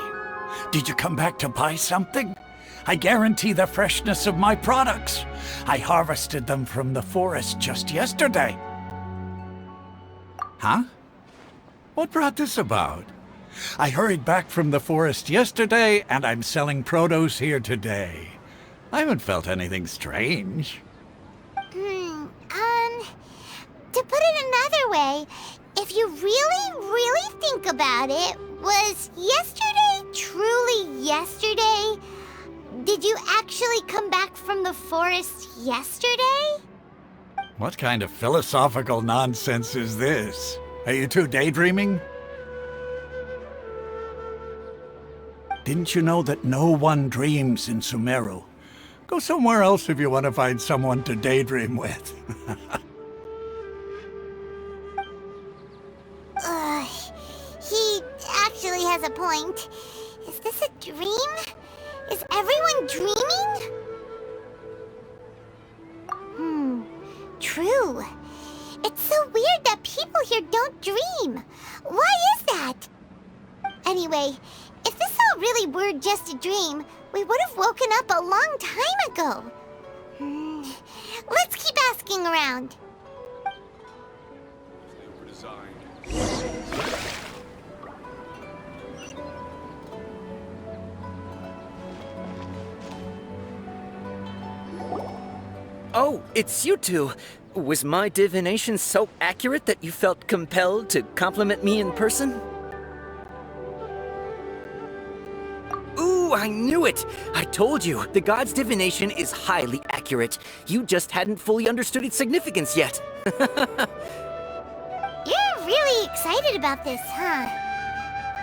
Did you come back to buy something? I guarantee the freshness of my products. I harvested them from the forest just yesterday. Huh? What brought this about? I hurried back from the forest yesterday, and I'm selling produce here today. I haven't felt anything strange. To put it another way, if you really think about it, was yesterday truly yesterday? Did you actually come back from the forest yesterday? What kind of philosophical nonsense is this? Are you two daydreaming? Didn't you know that no one dreams in Sumeru? Go somewhere else if you want to find someone to daydream with. He actually has a point. Is this a dream? Is everyone dreaming? True. It's so weird that people here don't dream. Why is that? Anyway, if this all really were just a dream, we would have woken up a long time ago. Let's keep asking around. Oh, it's you two. Was my divination so accurate that you felt compelled to compliment me in person? Ooh, I knew it! I told you, the god's divination is highly accurate. You just hadn't fully understood its significance yet. You're really excited about this, huh?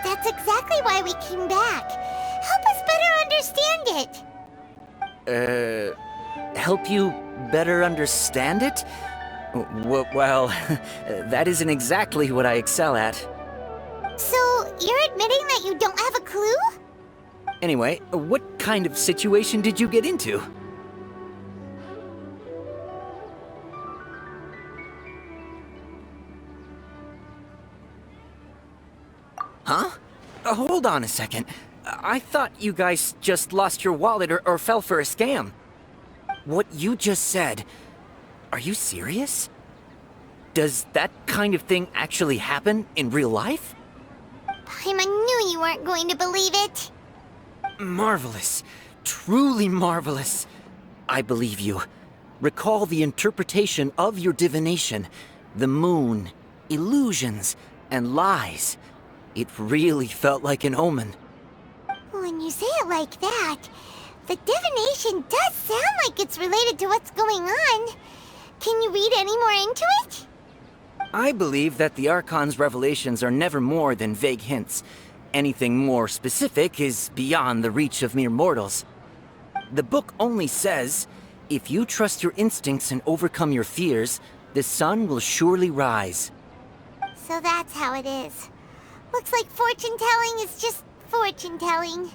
That's exactly why we came back. Help us better understand it. Help you better understand it? Well, that isn't exactly what I excel at. So, you're admitting that you don't have a clue? Anyway, what kind of situation did you get into? Huh? Hold on a second. I thought you guys just lost your wallet or fell for a scam. What you just said, are you serious? Does that kind of thing actually happen in real life? Paimon knew you weren't going to believe it. Marvelous. Truly marvelous. I believe you. Recall the interpretation of your divination. The moon, illusions, and lies. It really felt like an omen. When you say it like that, the divination does sound like it's related to what's going on. Can you read any more into it? I believe that the Archon's revelations are never more than vague hints. Anything more specific is beyond the reach of mere mortals. The book only says, if you trust your instincts and overcome your fears, the sun will surely rise. So that's how it is. Looks like fortune-telling is just fortune-telling.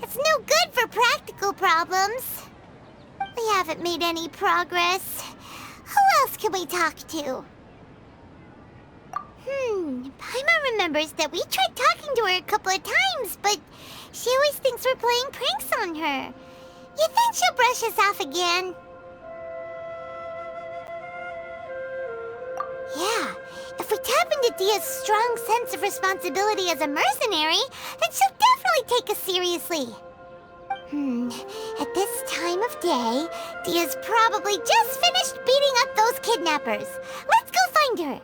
It's no good for practical problems. We haven't made any progress. Who else can we talk to? Paimon remembers that we tried talking to her a couple of times, but she always thinks we're playing pranks on her. You think she'll brush us off again? Yeah, if we tap into Dia's strong sense of responsibility as a mercenary, then she'll definitely take us seriously. At this time of day, Dia's probably just finished beating up those kidnappers. Let's go find her.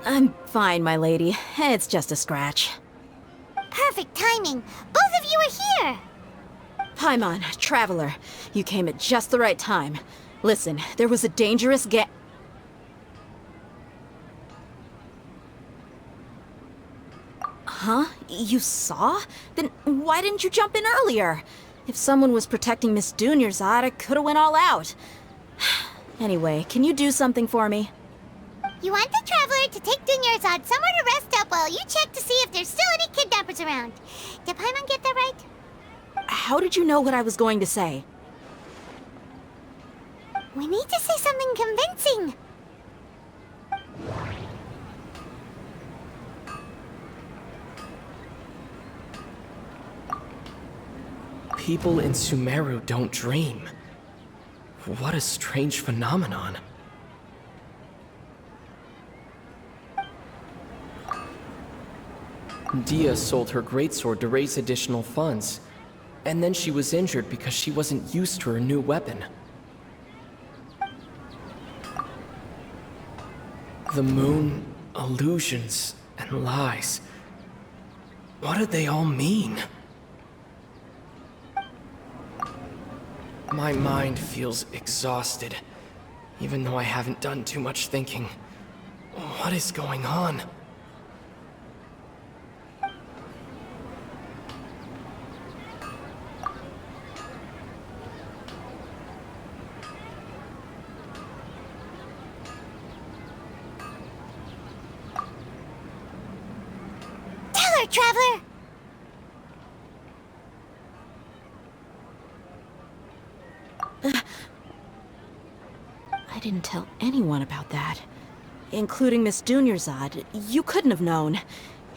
I'm fine, my lady. It's just a scratch. Perfect timing. Both of you are here. Paimon, Traveler, you came at just the right time. Listen, there was a dangerous Huh? You saw? Then why didn't you jump in earlier? If someone was protecting Miss Dunyarzad, I could have went all out. Anyway, can you do something for me? You want the Traveler to take Dunyarzad somewhere to rest up while you check to see if there's still any kidnappers around. Did Paimon get that right? How did you know what I was going to say? We need to say something convincing. People in Sumeru don't dream. What a strange phenomenon. Dia sold her greatsword to raise additional funds, and then she was injured because she wasn't used to her new weapon. The moon, illusions, and lies. What do they all mean? My mind feels exhausted, even though I haven't done too much thinking. What is going on? Tell her, Traveler! I didn't tell anyone about that. Including Miss Dunyarzad. You couldn't have known.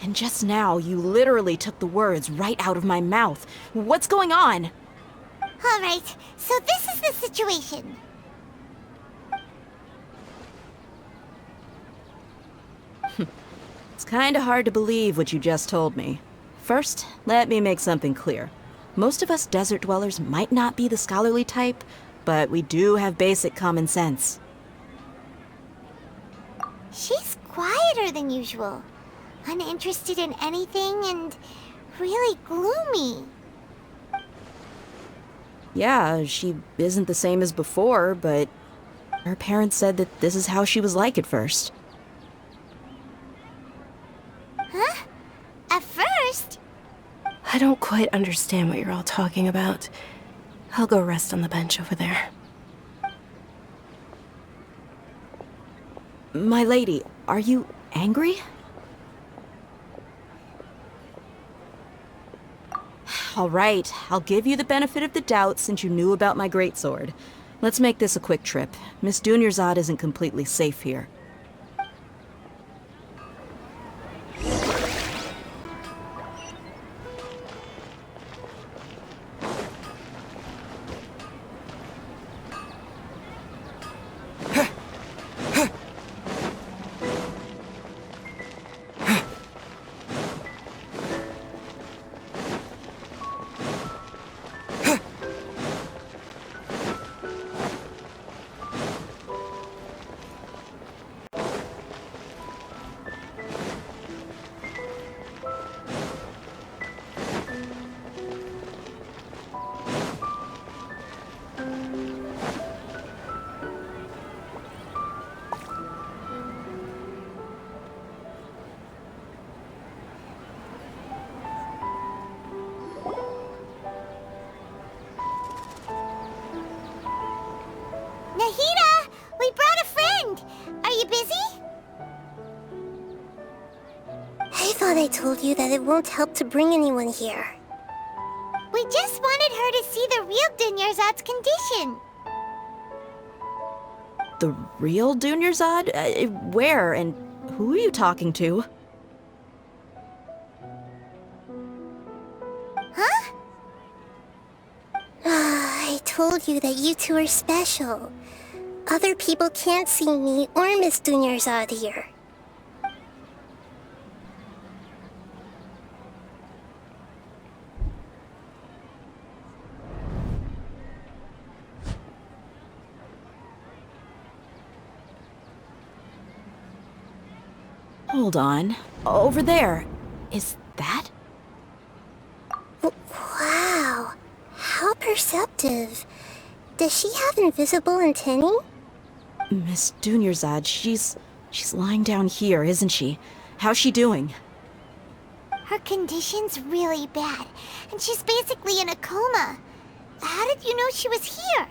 And just now, you literally took the words right out of my mouth. What's going on? Alright, so this is the situation. It's kinda hard to believe what you just told me. First, let me make something clear. Most of us desert dwellers might not be the scholarly type, but we do have basic common sense. She's quieter than usual. Uninterested in anything and really gloomy. Yeah, she isn't the same as before, but her parents said that this is how she was like at first. Huh? At first? I don't quite understand what you're all talking about. I'll go rest on the bench over there. My lady, are you angry? All right, I'll give you the benefit of the doubt since you knew about my greatsword. Let's make this a quick trip. Miss Dunyarzad isn't completely safe here. Nahida! We brought a friend! Are you busy? I thought I told you that it won't help to bring anyone here. We just wanted her to see the real Dunyarzad's condition. The real Dunyarzad? Where and who are you talking to? Huh? I told you that you two are special. Other people can't see me or Miss Dunyarzad here. Hold on. Over there. Is that? Wow. How perceptive. Does she have invisible antennae? Miss Dunyarzad, she's lying down here, isn't she? How's she doing? Her condition's really bad, and she's basically in a coma. How did you know she was here?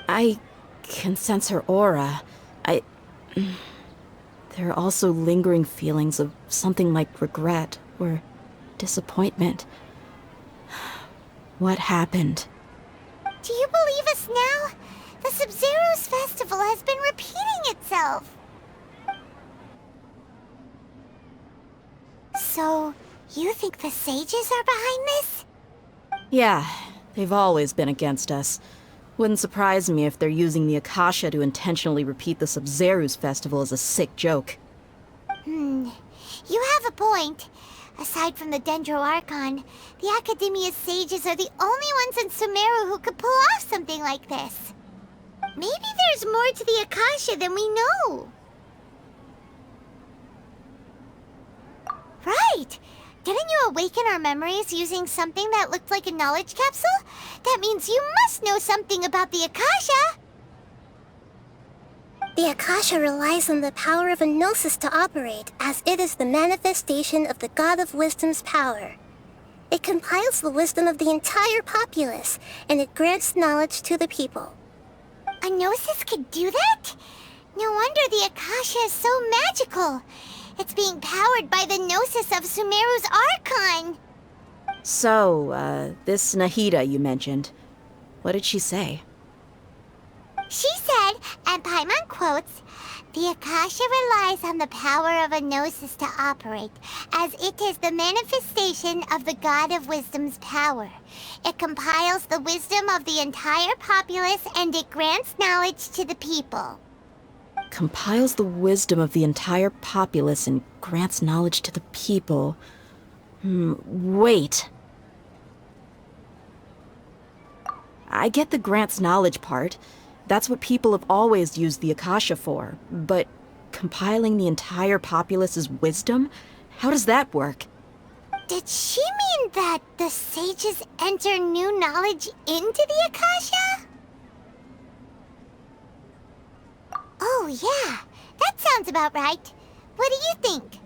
I can sense her aura. There are also lingering feelings of something like regret or disappointment. What happened? Do you believe us now? The Sub-Zero's festival has been repeating itself. So, you think the sages are behind this? Yeah, they've always been against us. Wouldn't surprise me if they're using the Akasha to intentionally repeat the Sub-Zero's festival as a sick joke. You have a point. Aside from the Dendro Archon, the Academia's sages are the only ones in Sumeru who could pull off something like this. Maybe there's more to the Akasha than we know. Right! Didn't you awaken our memories using something that looked like a knowledge capsule? That means you must know something about the Akasha! The Akasha relies on the power of a gnosis to operate, as it is the manifestation of the God of Wisdom's power. It compiles the wisdom of the entire populace, and it grants knowledge to the people. A gnosis could do that? No wonder the Akasha is so magical. It's being powered by the gnosis of Sumeru's Archon. So, this Nahida you mentioned, what did she say? She said, and Paimon quotes, "The Akasha relies on the power of a gnosis to operate, as it is the manifestation of the God of Wisdom's power. It compiles the wisdom of the entire populace and it grants knowledge to the people." Compiles the wisdom of the entire populace and grants knowledge to the people. Wait. I get the grants knowledge part. That's what people have always used the Akasha for. But compiling the entire populace's wisdom? How does that work? Did she mean that the sages enter new knowledge into the Akasha? Oh yeah, that sounds about right. What do you think?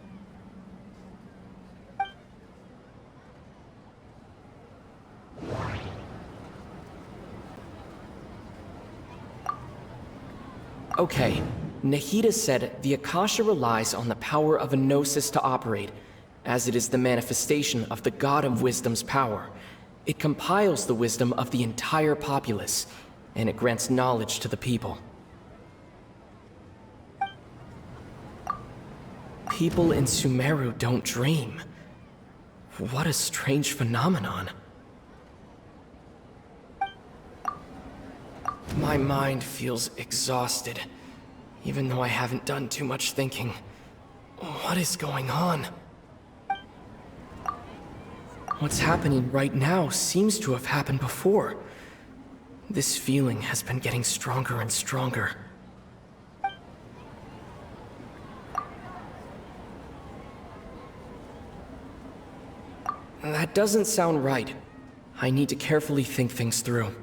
Okay, Nahida said the Akasha relies on the power of a gnosis to operate, as it is the manifestation of the God of Wisdom's power. It compiles the wisdom of the entire populace, and it grants knowledge to the people. People in Sumeru don't dream. What a strange phenomenon. My mind feels exhausted, even though I haven't done too much thinking. What is going on? What's happening right now seems to have happened before. This feeling has been getting stronger and stronger. That doesn't sound right. I need to carefully think things through.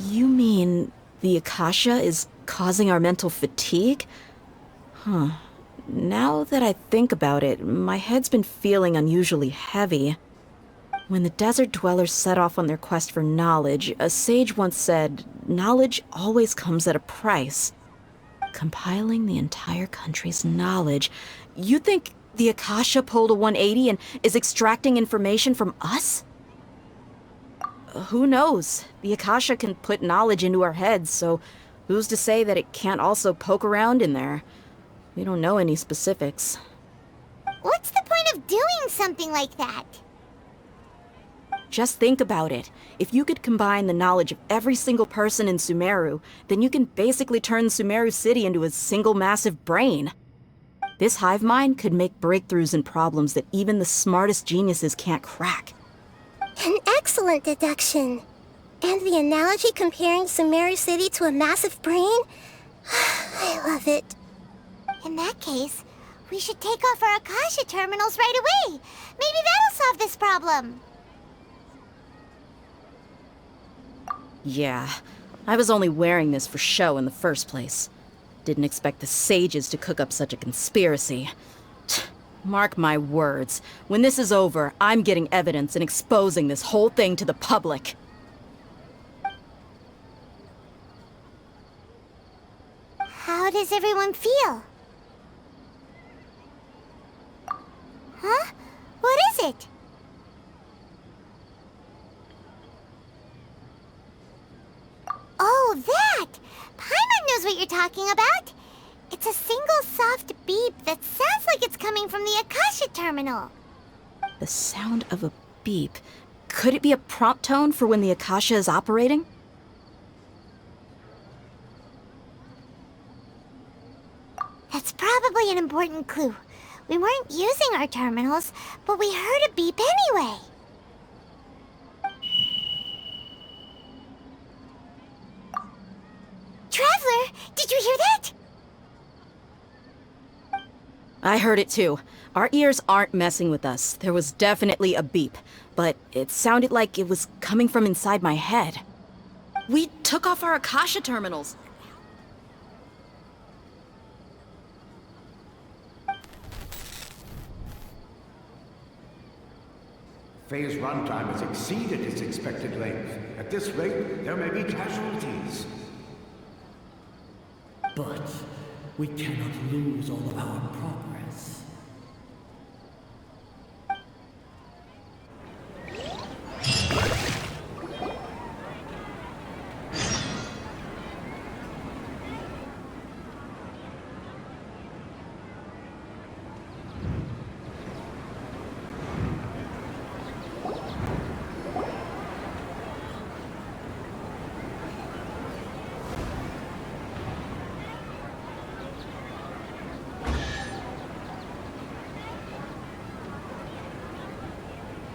You mean the Akasha is causing our mental fatigue? Huh. Now that I think about it, my head's been feeling unusually heavy. When the desert dwellers set off on their quest for knowledge, a sage once said, knowledge always comes at a price. Compiling the entire country's knowledge. You think the Akasha pulled a 180 and is extracting information from us? Who knows? The Akasha can put knowledge into our heads, so who's to say that it can't also poke around in there? We don't know any specifics. What's the point of doing something like that? Just think about it. If you could combine the knowledge of every single person in Sumeru, then you can basically turn Sumeru City into a single massive brain. This hive mind could make breakthroughs in problems that even the smartest geniuses can't crack. An excellent deduction. And the analogy comparing Sumeru City to a massive brain? I love it. In that case, we should take off our Akasha terminals right away. Maybe that'll solve this problem. Yeah, I was only wearing this for show in the first place. Didn't expect the sages to cook up such a conspiracy. Mark my words. When this is over, I'm getting evidence and exposing this whole thing to the public. How does everyone feel? Huh? What is it? Oh, that! Paimon knows what you're talking about. It's a single soft beep that sounds like it's coming from the Akasha terminal. The sound of a beep. Could it be a prompt tone for when the Akasha is operating? That's probably an important clue. We weren't using our terminals, but we heard a beep anyway. Traveler, did you hear that? I heard it too. Our ears aren't messing with us. There was definitely a beep, but it sounded like it was coming from inside my head. We took off our Akasha terminals. Phase runtime has exceeded its expected length. At this rate, there may be casualties. But we cannot lose all of our progress.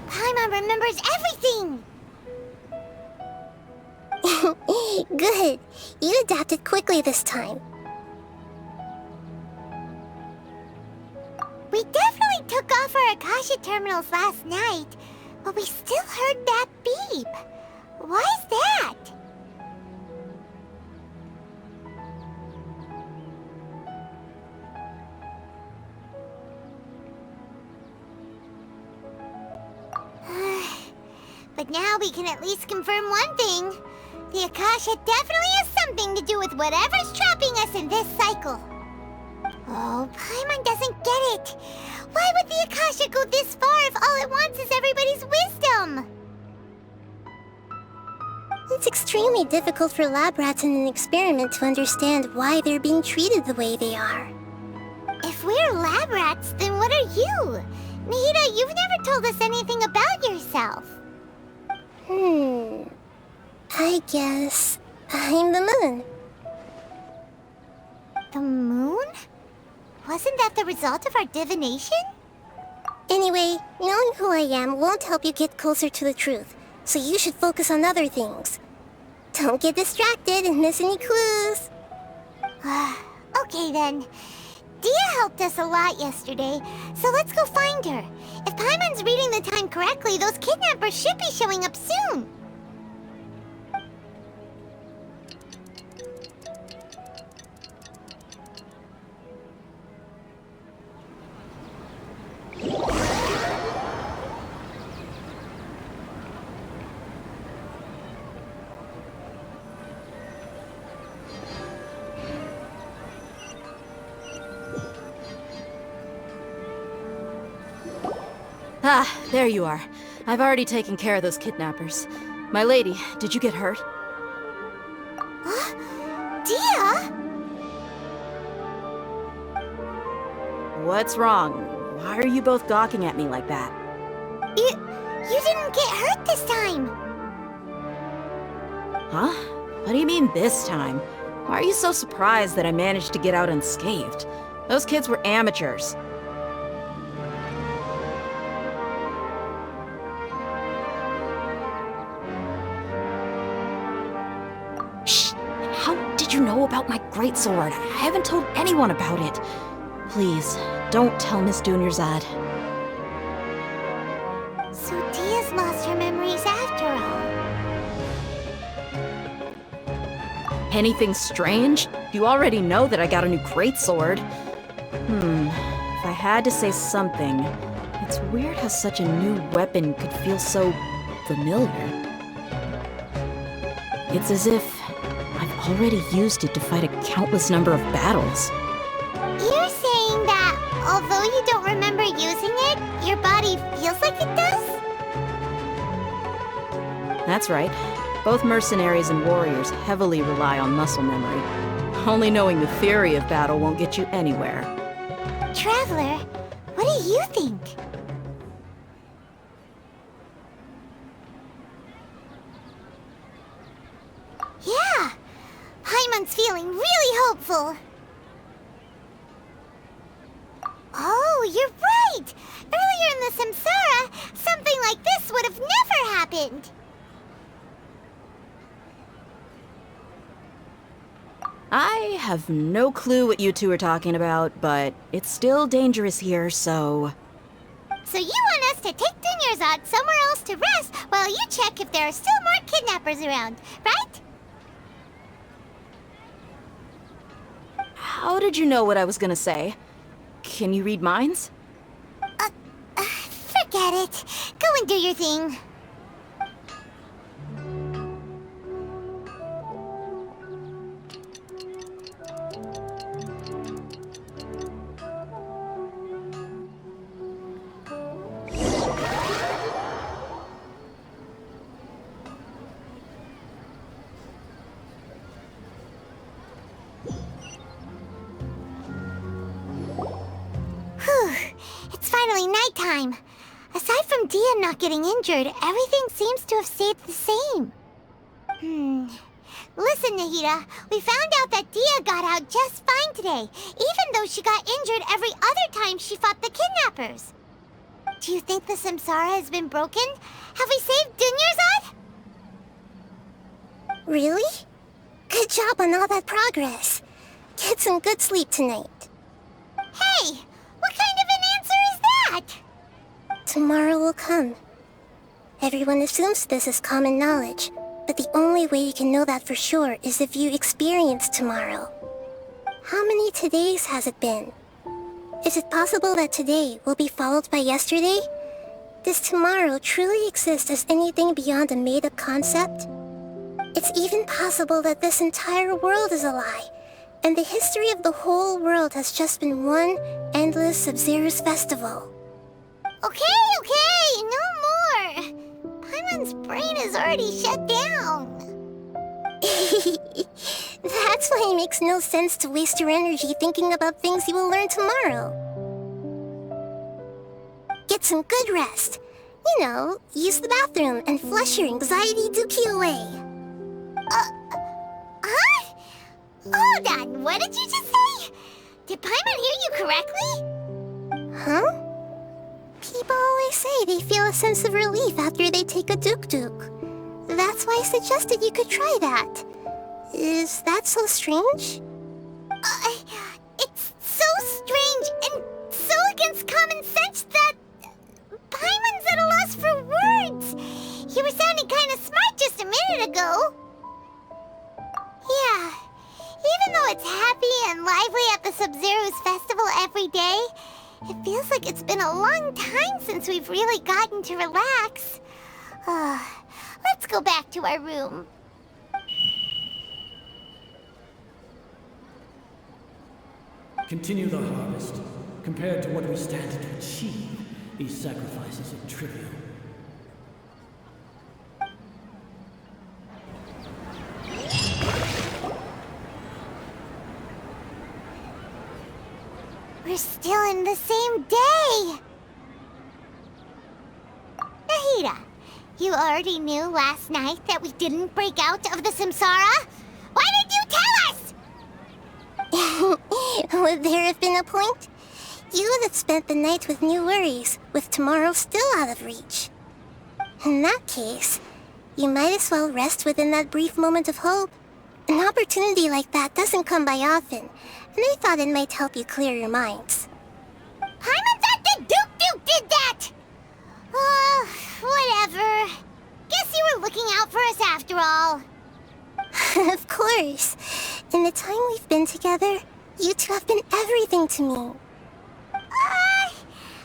Paimon remembers everything! Good. You adapted quickly this time. We definitely took off our Akasha terminals last night, but we still heard that beep. Why is that? But now we can at least confirm one thing. The Akasha definitely has something to do with whatever's trapping us in this cycle. Oh, Paimon doesn't get it. Why would the Akasha go this far if all it wants is everybody's wisdom? It's extremely difficult for lab rats in an experiment to understand why they're being treated the way they are. If we're lab rats, then what are you? Nahida, you've never told us anything about yourself. I guess I'm the moon. The moon? Wasn't that the result of our divination? Anyway, knowing who I am won't help you get closer to the truth, so you should focus on other things. Don't get distracted and miss any clues. Okay then. Dia helped us a lot yesterday, so let's go find her. If Paimon's reading the time correctly, those kidnappers should be showing up soon. Ah, there you are. I've already taken care of those kidnappers. My lady, did you get hurt? Dia? What's wrong? Why are you both gawking at me like that? You didn't get hurt this time. Huh? What do you mean this time? Why are you so surprised that I managed to get out unscathed? Those kids were amateurs. You know about my greatsword. I haven't told anyone about it. Please, don't tell Miss Dunyarzad. So Dia's lost her memories after all. Anything strange? You already know that I got a new greatsword. If I had to say something. It's weird how such a new weapon could feel so familiar. It's as if I've already used it to fight a countless number of battles. You're saying that although you don't remember using it, your body feels like it does? That's right. Both mercenaries and warriors heavily rely on muscle memory. Only knowing the theory of battle won't get you anywhere. Traveler, what do you think? Yeah, Paimon's feeling really hopeful. Oh, you're right! Earlier in the Samsara, something like this would have never happened. I have no clue what you two are talking about, but it's still dangerous here, so... So you want us to take Dunyarzad somewhere else to rest while you check if there are still more kidnappers around, right? How did you know what I was gonna say? Can you read minds? Forget it. Go and do your thing. It's finally nighttime. Aside from Dia not getting injured, everything seems to have stayed the same. Listen, Nahida, we found out that Dia got out just fine today, even though she got injured every other time she fought the kidnappers. Do you think the Samsara has been broken? Have we saved Dunyarzad? Really? Good job on all that progress. Get some good sleep tonight. Hey, what kind of an answer is that? Tomorrow will come. Everyone assumes this is common knowledge, but the only way you can know that for sure is if you experience tomorrow. How many todays has it been? Is it possible that today will be followed by yesterday? Does tomorrow truly exist as anything beyond a made-up concept? It's even possible that this entire world is a lie, and the history of the whole world has just been one endless Sub-Zero's festival. Okay, no more. Paimon's brain is already shut down. That's why it makes no sense to waste your energy thinking about things you will learn tomorrow. Get some good rest. You know, use the bathroom and flush your anxiety dookie away. Huh? Hold on, what did you just say? Did Paimon hear you correctly? Huh? People always say they feel a sense of relief after they take a duk-duk. That's why I suggested you could try that. Is that so strange? It's so strange and so against common sense that Paimon's at a loss for words. You were sounding kind of smart just a minute ago. Yeah, even though it's happy and lively at the Sub-Zero's festival every day, it feels like it's been a long time since we've really gotten to relax. Let's go back to our room. Continue the harvest. Compared to what we stand to achieve, these sacrifices are trivial. We're still in the same day! Nahida, you already knew last night that we didn't break out of the Samsara? Why did you tell us? Would there have been a point? You would have spent the night with new worries, with tomorrow still out of reach. In that case, you might as well rest within that brief moment of hope. An opportunity like that doesn't come by often, and I thought it might help you clear your minds. Paimon thought the Duke did that! Whatever. Guess you were looking out for us after all. Of course. In the time we've been together, you two have been everything to me.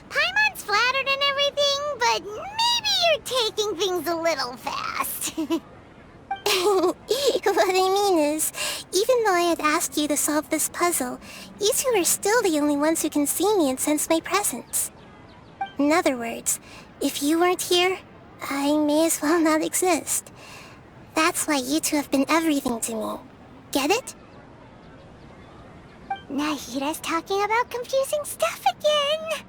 Paimon's flattered and everything, but maybe you're taking things a little fast. What I mean is, even though I had asked you to solve this puzzle, you two are still the only ones who can see me and sense my presence. In other words, if you weren't here, I may as well not exist. That's why you two have been everything to me. Get it? Nahida's talking about confusing stuff again.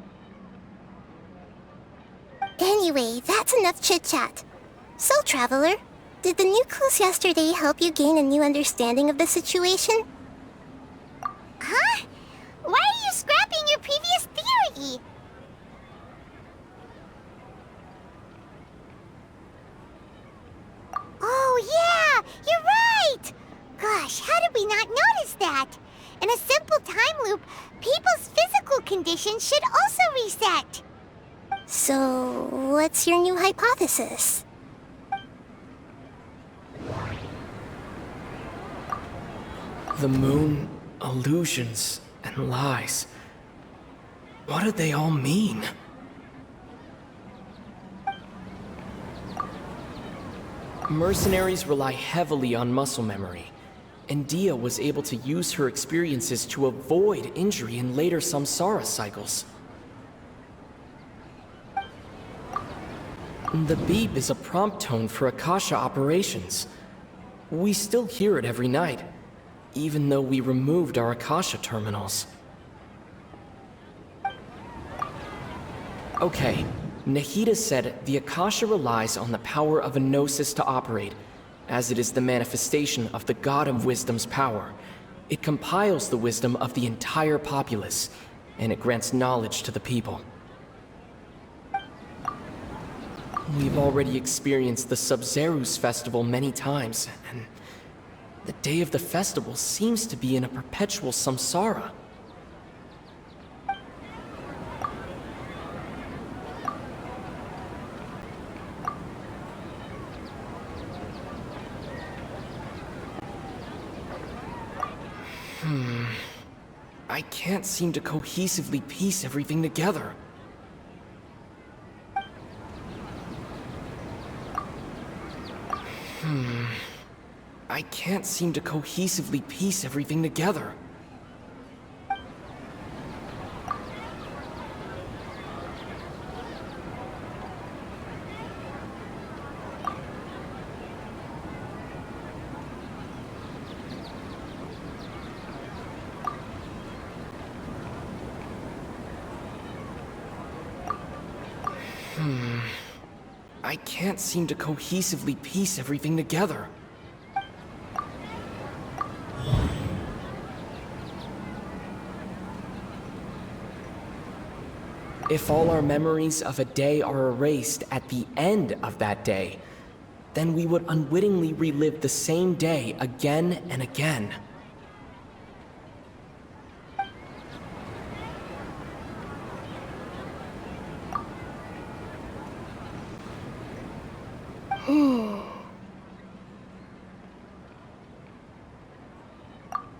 Anyway, that's enough chit-chat. So, Traveler, did the new clues yesterday help you gain a new understanding of the situation? Huh? Why are you scrapping your previous theory? Oh yeah, you're right! Gosh, how did we not notice that? In a simple time loop, people's physical conditions should also reset. So, what's your new hypothesis? The moon, illusions, and lies. What do they all mean? Mercenaries rely heavily on muscle memory, and Dia was able to use her experiences to avoid injury in later samsara cycles. The beep is a prompt tone for Akasha operations. We still hear it every night, even though we removed our Akasha terminals. Okay, Nahida said the Akasha relies on the power of a gnosis to operate, as it is the manifestation of the God of Wisdom's power. It compiles the wisdom of the entire populace, and it grants knowledge to the people. We've already experienced the Sub-Zerus festival many times, and the day of the festival seems to be in a perpetual samsara. I can't seem to cohesively piece everything together. I can't seem to cohesively piece everything together. I can't seem to cohesively piece everything together. If all our memories of a day are erased at the end of that day, then we would unwittingly relive the same day again and again.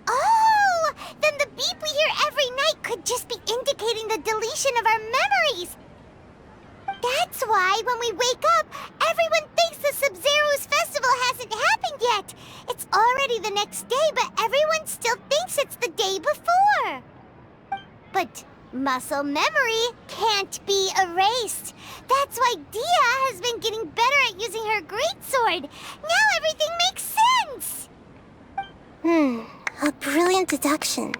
Oh! Then the beep we hear every night could just be indicating the deletion of our memories! That's why when we wake up, everyone thinks the Sub-Zero's festival hasn't happened yet! It's already the next day, but everyone still thinks it's the day before! But muscle memory can't be erased. That's why Dia has been getting better at using her greatsword. Now everything makes sense! A brilliant deduction.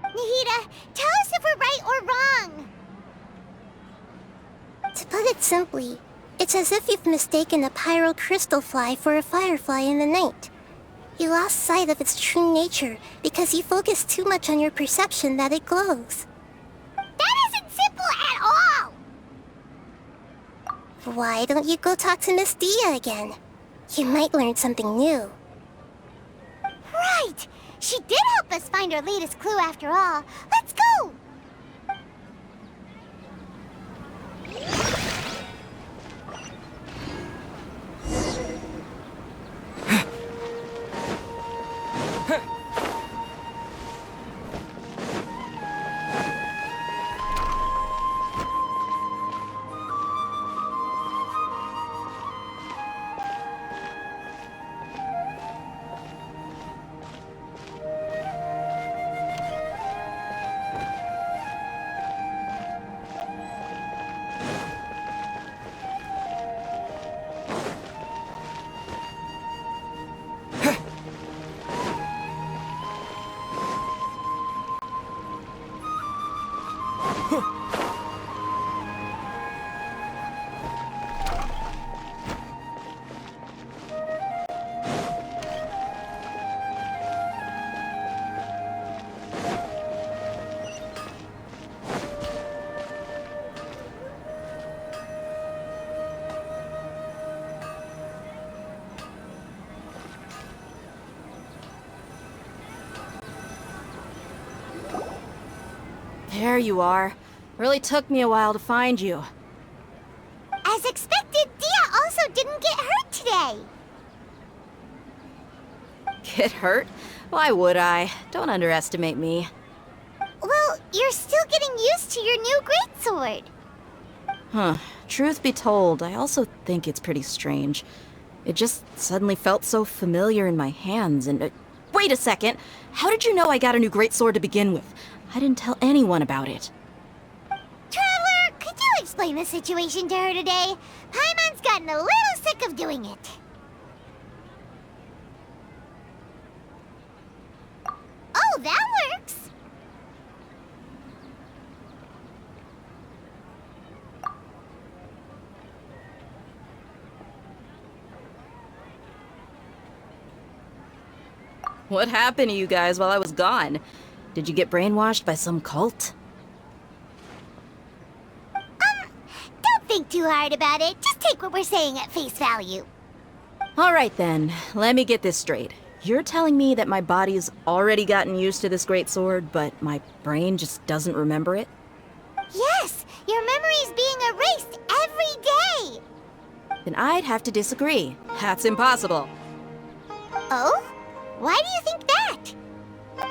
Nahida, tell us if we're right or wrong. To put it simply, it's as if you've mistaken a pyro crystal fly for a firefly in the night. You lost sight of its true nature because you focused too much on your perception that it glows. That isn't simple at all! Why don't you go talk to Miss Dia again? You might learn something new. Right! She did help us find our latest clue after all. Let's go! There you are. Really took me a while to find you. As expected, Dia also didn't get hurt today. Get hurt? Why would I? Don't underestimate me. Well, you're still getting used to your new greatsword. Huh. Truth be told, I also think it's pretty strange. It just suddenly felt so familiar in my hands and... wait a second! How did you know I got a new greatsword to begin with? I didn't tell anyone about it. Traveler, could you explain the situation to her today? Paimon's gotten a little sick of doing it. Oh, that works! What happened to you guys while I was gone? Did you get brainwashed by some cult? Don't think too hard about it. Just take what we're saying at face value. Alright then, let me get this straight. You're telling me that my body's already gotten used to this greatsword, but my brain just doesn't remember it? Yes, your memory's being erased every day. Then I'd have to disagree. That's impossible. Oh? Why do you think that?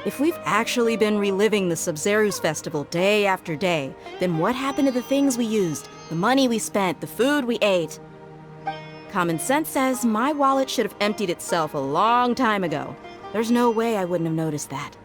If we've actually been reliving the Sub-Zeru's festival day after day, then what happened to the things we used, the money we spent, the food we ate? Common sense says my wallet should have emptied itself a long time ago. There's no way I wouldn't have noticed that.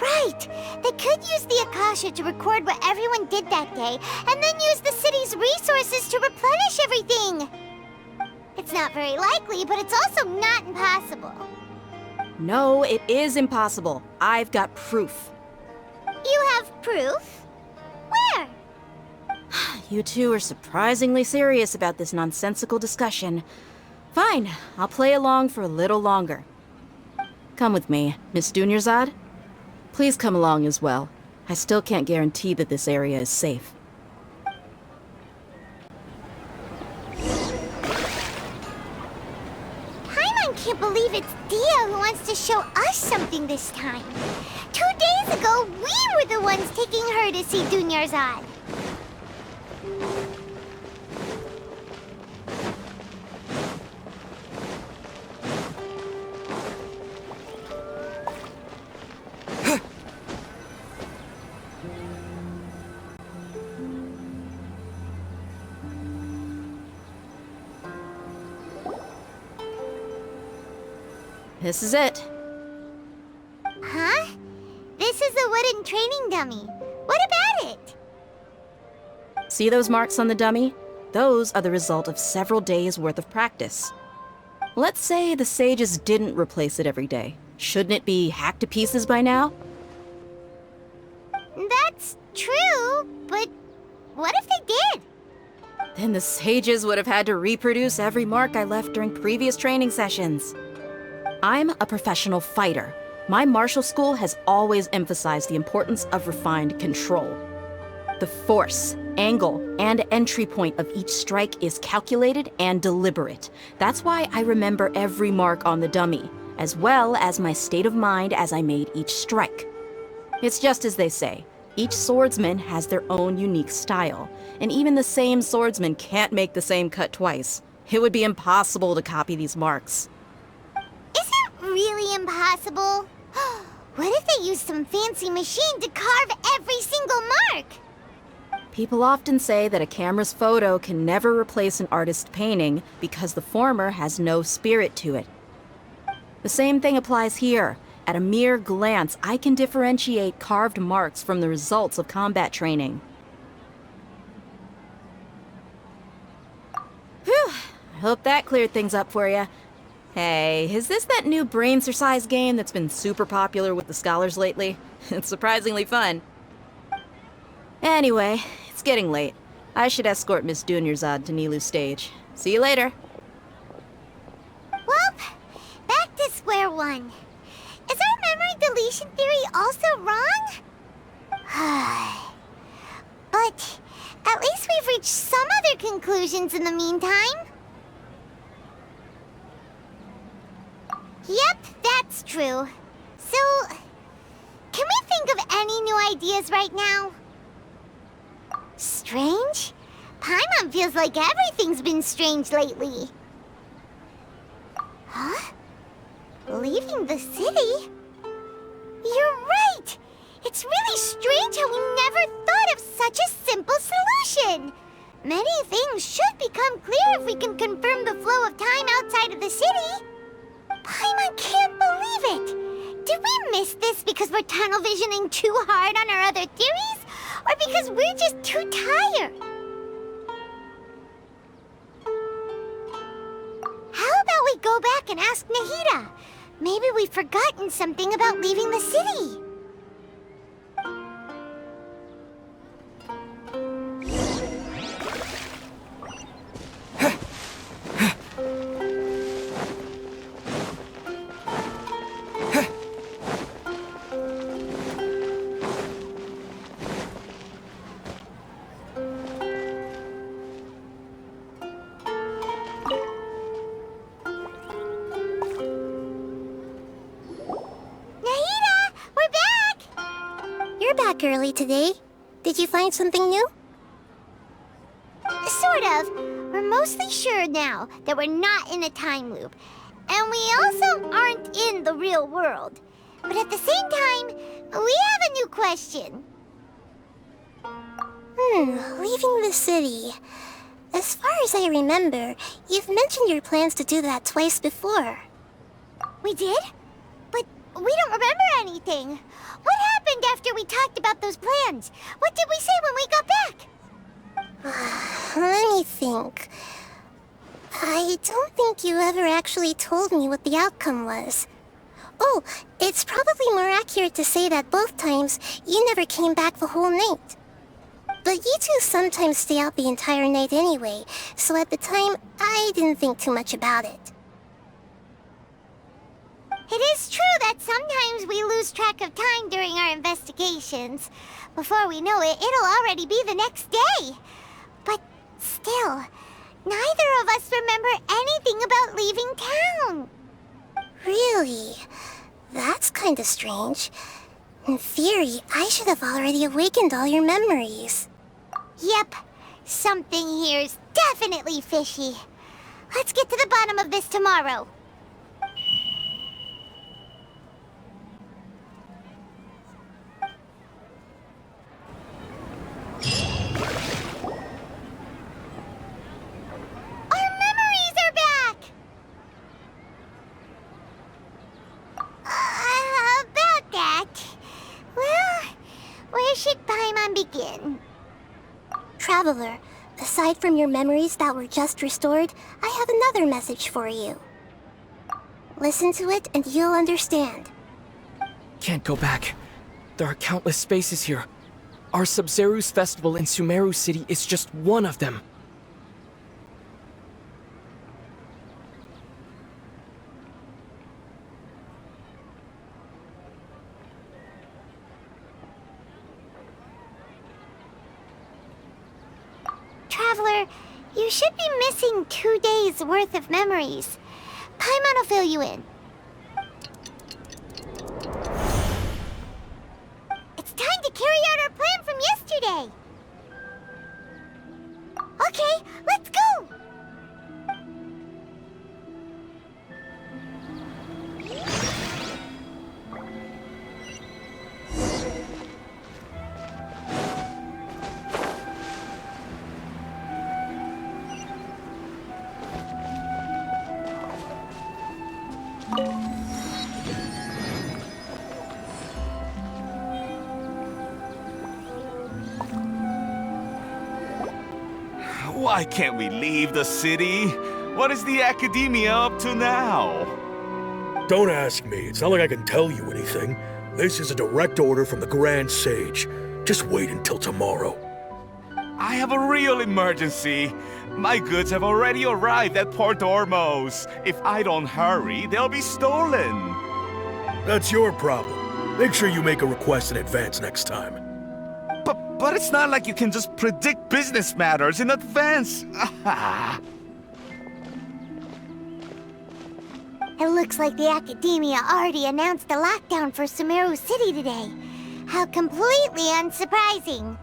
Right! They could use the Akasha to record what everyone did that day, and then use the city's resources to replenish everything! It's not very likely, but it's also not impossible. No, it is impossible. I've got proof. You have proof? Where? You two are surprisingly serious about this nonsensical discussion. Fine, I'll play along for a little longer. Come with me, Miss Dunyarzad. Please come along as well. I still can't guarantee that this area is safe. Paimon can't believe it's Dia who wants to show us something this time. 2 days ago, we were the ones taking her to see Dunyarzad. This is it. Huh? This is a wooden training dummy. What about it? See those marks on the dummy? Those are the result of several days' worth of practice. Let's say the sages didn't replace it every day. Shouldn't it be hacked to pieces by now? That's true, but what if they did? Then the sages would have had to reproduce every mark I left during previous training sessions. I'm a professional fighter. My martial school has always emphasized the importance of refined control. The force, angle, and entry point of each strike is calculated and deliberate. That's why I remember every mark on the dummy, as well as my state of mind as I made each strike. It's just as they say, each swordsman has their own unique style, and even the same swordsman can't make the same cut twice. It would be impossible to copy these marks. Really impossible? What if they used some fancy machine to carve every single mark? People often say that a camera's photo can never replace an artist's painting because the former has no spirit to it. The same thing applies here. At a mere glance, I can differentiate carved marks from the results of combat training. Whew, I hope that cleared things up for you. Hey, is this that new brain-exercise game that's been super popular with the scholars lately? It's surprisingly fun. Anyway, it's getting late. I should escort Miss Dunyarzad to Nilu's stage. See you later. Well, back to square one. Is our memory deletion theory also wrong? But at least we've reach some other conclusions in the meantime. Yep, that's true. So, can we think of any new ideas right now? Strange? Paimon feels like everything's been strange lately. Huh? Leaving the city? You're right! It's really strange how we never thought of such a simple solution! Many things should become clear if we can confirm the flow of time outside of the city. Paimon can't believe it! Did we miss this because we're tunnel visioning too hard on our other theories? Or because we're just too tired? How about we go back and ask Nahida? Maybe we've forgotten something about leaving the city. Early today. Did you find something new? Sort of. We're mostly sure now that we're not in a time loop. And we also aren't in the real world. But at the same time, we have a new question. Leaving the city. As far as I remember, you've mentioned your plans to do that twice before. We did? But we don't remember anything. What happened after we talked about those plans? What did we say when we got back? Let me think. I don't think you ever actually told me what the outcome was. Oh, it's probably more accurate to say that both times you never came back the whole night. But you two sometimes stay out the entire night anyway, so at the time, I didn't think too much about it. It is true that sometimes we lose track of time during our investigations. Before we know it, it'll already be the next day. But still, neither of us remember anything about leaving town. Really? That's kinda strange. In theory, I should have already awakened all your memories. Yep, something here's definitely fishy. Let's get to the bottom of this tomorrow. Begin. Traveler, aside from your memories that were just restored, I have another message for you. Listen to it and you'll understand. Can't go back. There are countless spaces here. Our Sub-Zeru's festival in Sumeru City is just one of them. Traveler, you should be missing 2 days' worth of memories. Paimon will fill you in. It's time to carry out our plan from yesterday. Okay, let's go! Why can't we leave the city? What is the Academia up to now? Don't ask me. It's not like I can tell you anything. This is a direct order from the Grand Sage. Just wait until tomorrow. I have a real emergency. My goods have already arrived at Port Ormos. If I don't hurry, they'll be stolen. That's your problem. Make sure you make a request in advance next time. But it's not like you can just predict business matters in advance. It looks like the Academia already announced a lockdown for Sumeru City today. How completely unsurprising.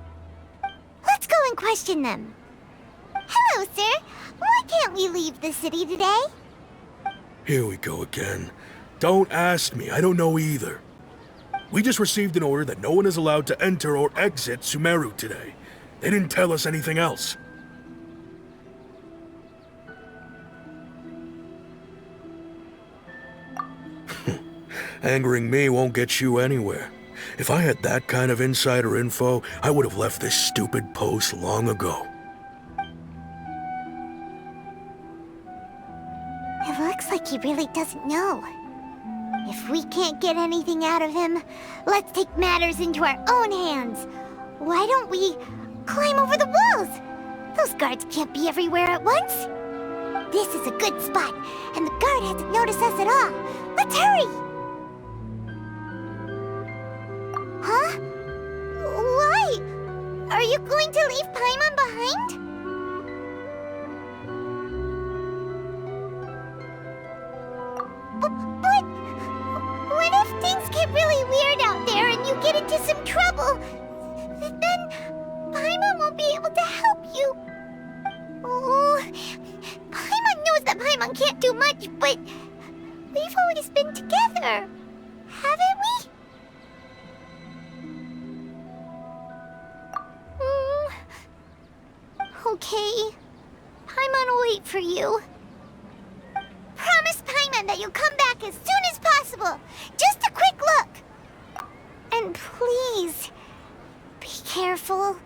Let's go and question them. Hello, sir. Why can't we leave the city today? Here we go again. Don't ask me, I don't know either. We just received an order that no one is allowed to enter or exit Sumeru today. They didn't tell us anything else. Angering me won't get you anywhere. If I had that kind of insider info, I would have left this stupid post long ago. It looks like he really doesn't know. If we can't get anything out of him, let's take matters into our own hands. Why don't we climb over the walls? Those guards can't be everywhere at once. This is a good spot, and the guard hasn't noticed us at all. Let's hurry! Huh? Why? Are you going to leave Paimon behind? But what if things get really weird out there and you get into some trouble? Then Paimon won't be able to help you. Oh, Paimon knows that Paimon can't do much, but we've always been together, haven't we? Okay. Paimon will wait for you. Promise Paimon that you'll come back as soon as possible. Just a quick look. And please, be careful.